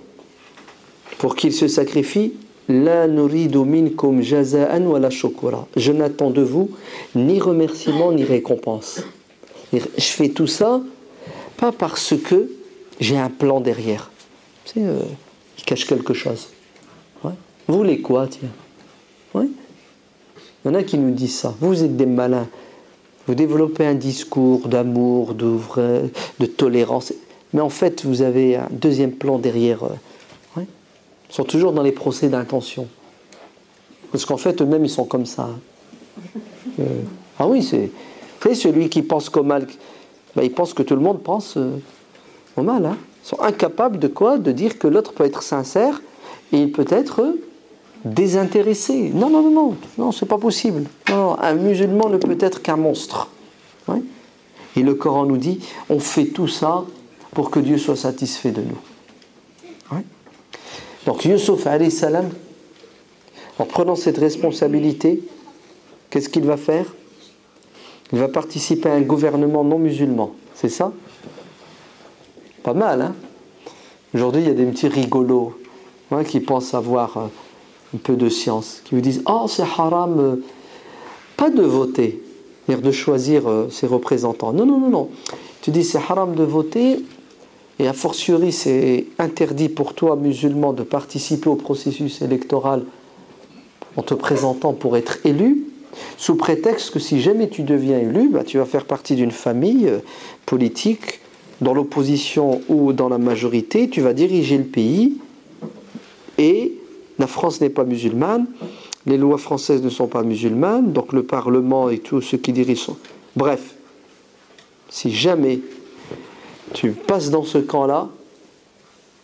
pour qu'il se sacrifie, La nuridu minkum jaza'an wala shukura. Je n'attends de vous ni remerciement ni récompense. Je fais tout ça pas parce que j'ai un plan derrière. Tu sais, il cache quelque chose. Ouais. Vous voulez quoi, tiens? Ouais. Il y en a qui nous disent ça. Vous êtes des malins. Vous développez un discours d'amour, de tolérance. Mais en fait, vous avez un deuxième plan derrière. Ouais. Ils sont toujours dans les procès d'intention. Parce qu'en fait, eux-mêmes, ils sont comme ça. Ah oui, c'est celui qui pense qu'au mal, ben, il pense que tout le monde pense au mal. Hein. Ils sont incapables de quoi? De dire que l'autre peut être sincère et il peut être désintéressé. Non, non, non, non, non, c'est pas possible. Non, un musulman ne peut être qu'un monstre. Ouais. Et le Coran nous dit, on fait tout ça pour que Dieu soit satisfait de nous. Ouais. Donc Yusuf alayhi salam, en prenant cette responsabilité, qu'est-ce qu'il va faire? Il va participer à un gouvernement non musulman. C'est ça? Pas mal, hein? Aujourd'hui, il y a des petits rigolos hein, qui pensent avoir un peu de science, qui vous disent « Oh, c'est haram, pas de voter, c'est-à-dire de choisir ses représentants. » Non, non, non, non. Tu dis « C'est haram de voter, et a fortiori, c'est interdit pour toi, musulman, de participer au processus électoral en te présentant pour être élu, sous prétexte que si jamais tu deviens élu, bah, tu vas faire partie d'une famille politique, dans l'opposition ou dans la majorité, tu vas diriger le pays, et la France n'est pas musulmane, les lois françaises ne sont pas musulmanes, donc le Parlement et tous ceux qui dirigent sont... Bref, si jamais tu passes dans ce camp-là,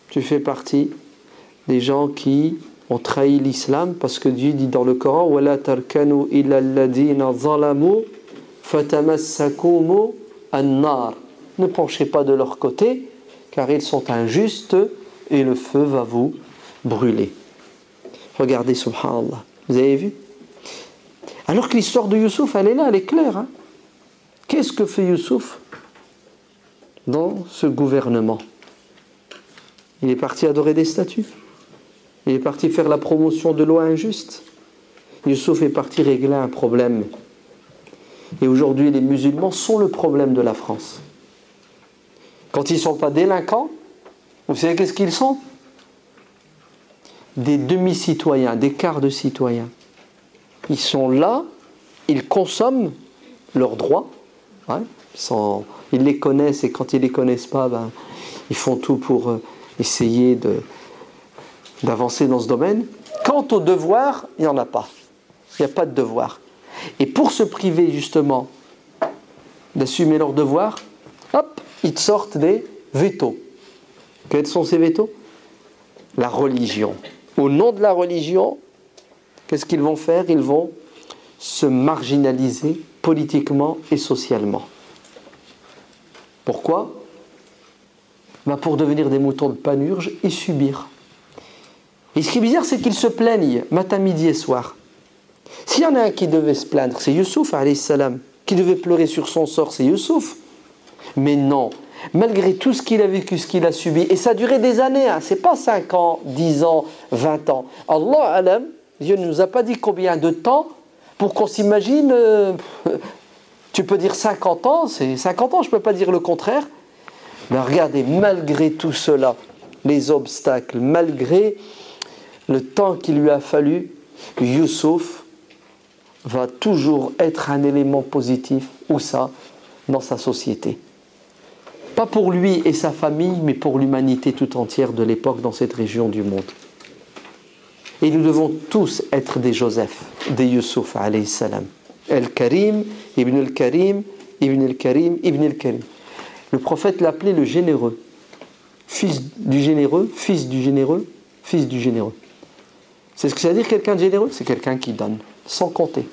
tu fais partie des gens qui ont trahi l'islam, parce que Dieu dit dans le Coran وَلَا تَرْكَنُوا إِلَى الَّذِينَ ظَلَمُوا فَتَمَسَّكُمُ النَّارِ. Ne penchez pas de leur côté, car ils sont injustes et le feu va vous brûler. Regardez, subhanallah. Vous avez vu? Alors que l'histoire de Youssouf, elle est là, elle est claire. Hein? Qu'est-ce que fait Youssouf dans ce gouvernement? Il est parti adorer des statues. Il est parti faire la promotion de lois injustes. Youssouf est parti régler un problème. Et aujourd'hui, les musulmans sont le problème de la France. Quand ils ne sont pas délinquants, vous savez qu'est-ce qu'ils sont? Des demi-citoyens, des quarts de citoyens. Ils sont là, ils consomment leurs droits, hein, ils les connaissent, et quand ils ne les connaissent pas, ils font tout pour essayer d'avancer dans ce domaine. Quant au devoir, il n'y en a pas. Il n'y a pas de devoir. Et pour se priver justement d'assumer leurs devoirs, hop, ils sortent des vétos. Quels sont ces vétos? La religion. Au nom de la religion, qu'est-ce qu'ils vont faire? Ils vont se marginaliser politiquement et socialement. Pourquoi? Pour devenir des moutons de panurge et subir. Et ce qui est bizarre, c'est qu'ils se plaignent matin, midi et soir. S'il y en a un qui devait se plaindre, c'est Youssouf, alayhi salam. Qui devait pleurer sur son sort, c'est Youssouf. Mais non, malgré tout ce qu'il a vécu, ce qu'il a subi, et ça a duré des années, hein, c'est pas 5 ans, 10 ans, 20 ans. Allah alam, Dieu ne nous a pas dit combien de temps pour qu'on s'imagine, tu peux dire 50 ans, c'est 50 ans, je ne peux pas dire le contraire. Mais regardez, malgré tout cela, les obstacles, malgré le temps qu'il lui a fallu, Youssouf va toujours être un élément positif, où ça? Dans sa société. Pas pour lui et sa famille, mais pour l'humanité tout entière de l'époque dans cette région du monde. Et nous devons tous être des Joseph, des Youssouf, alayhi salam. Al-Karim, Ibn al-Karim, Ibn al-Karim, Ibn al-Karim. Le prophète l'appelait le généreux. Fils du généreux, fils du généreux, fils du généreux. C'est ce que ça veut dire quelqu'un de généreux? C'est quelqu'un qui donne, sans compter.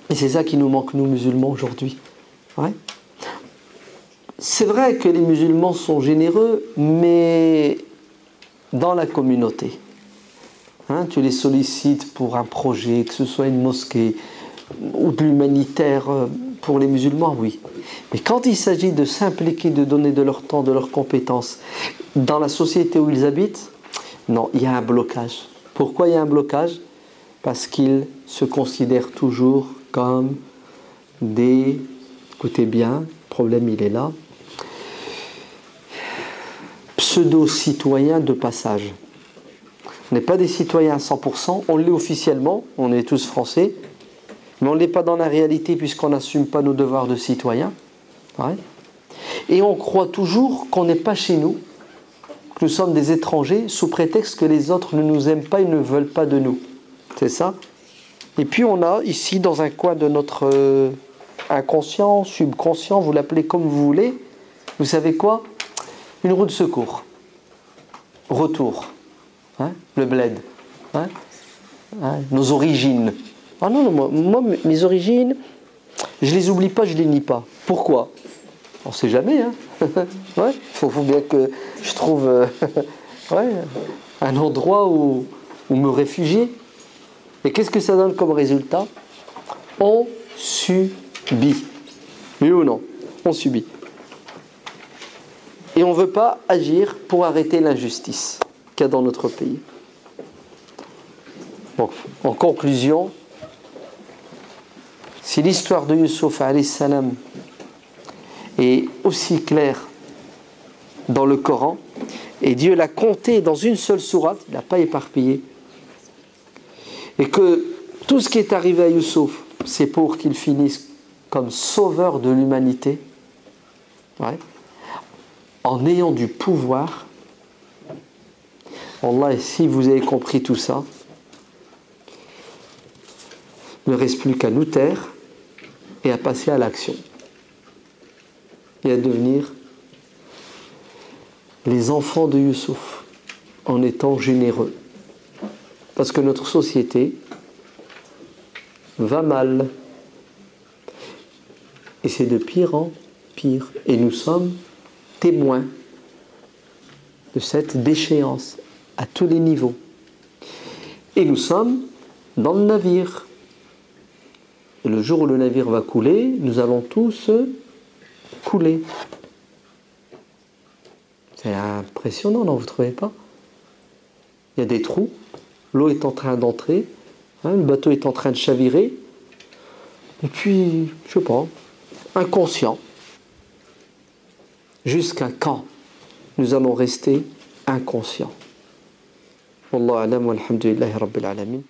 Et c'est ça qui nous manque, nous musulmans, aujourd'hui. Ouais. C'est vrai que les musulmans sont généreux, mais dans la communauté. Hein, tu les sollicites pour un projet, que ce soit une mosquée ou de l'humanitaire pour les musulmans, oui. Mais quand il s'agit de s'impliquer, de donner de leur temps, de leurs compétences dans la société où ils habitent, non, il y a un blocage. Pourquoi il y a un blocage? Parce qu'ils se considèrent toujours comme des... Écoutez bien, le problème il est là. Pseudo-citoyens de passage. On n'est pas des citoyens à 100%, on l'est officiellement, on est tous français, mais on ne l'est pas dans la réalité puisqu'on n'assume pas nos devoirs de citoyens. Ouais. Et on croit toujours qu'on n'est pas chez nous, que nous sommes des étrangers, sous prétexte que les autres ne nous aiment pas et ne veulent pas de nous. C'est ça? Et puis on a ici, dans un coin de notre inconscient, subconscient, vous l'appelez comme vous voulez, vous savez quoi? Une roue de secours. Retour. Hein? Le bled. Hein? Hein? Nos origines. Ah non, moi, mes origines, je les oublie pas, je les nie pas. Pourquoi? On ne sait jamais. Hein? Ouais, faut bien que je trouve ouais, un endroit où me réfugier. Et qu'est-ce que ça donne comme résultat? On subit. Oui ou non? On subit. Et on ne veut pas agir pour arrêter l'injustice qu'il y a dans notre pays. Bon, en conclusion, si l'histoire de Youssouf alayhi salam est aussi claire dans le Coran, et Dieu l'a compté dans une seule sourate, il ne l'a pas éparpillé, et que tout ce qui est arrivé à Youssouf, c'est pour qu'il finisse comme sauveur de l'humanité, ouais, en ayant du pouvoir. Allah, et si vous avez compris tout ça, il ne reste plus qu'à nous taire et à passer à l'action et à devenir les enfants de Youssouf en étant généreux, parce que notre société va mal et c'est de pire en pire, et nous sommes témoins de cette déchéance à tous les niveaux. Et nous sommes dans le navire. Et le jour où le navire va couler, nous allons tous couler. C'est impressionnant, non, vous ne trouvez pas? Il y a des trous, l'eau est en train d'entrer, Hein, le bateau est en train de chavirer. Et puis, je sais pas, inconscient. Jusqu'à quand nous allons rester inconscients? Wallahu a'lam walhamdulillahi rabbil alamin.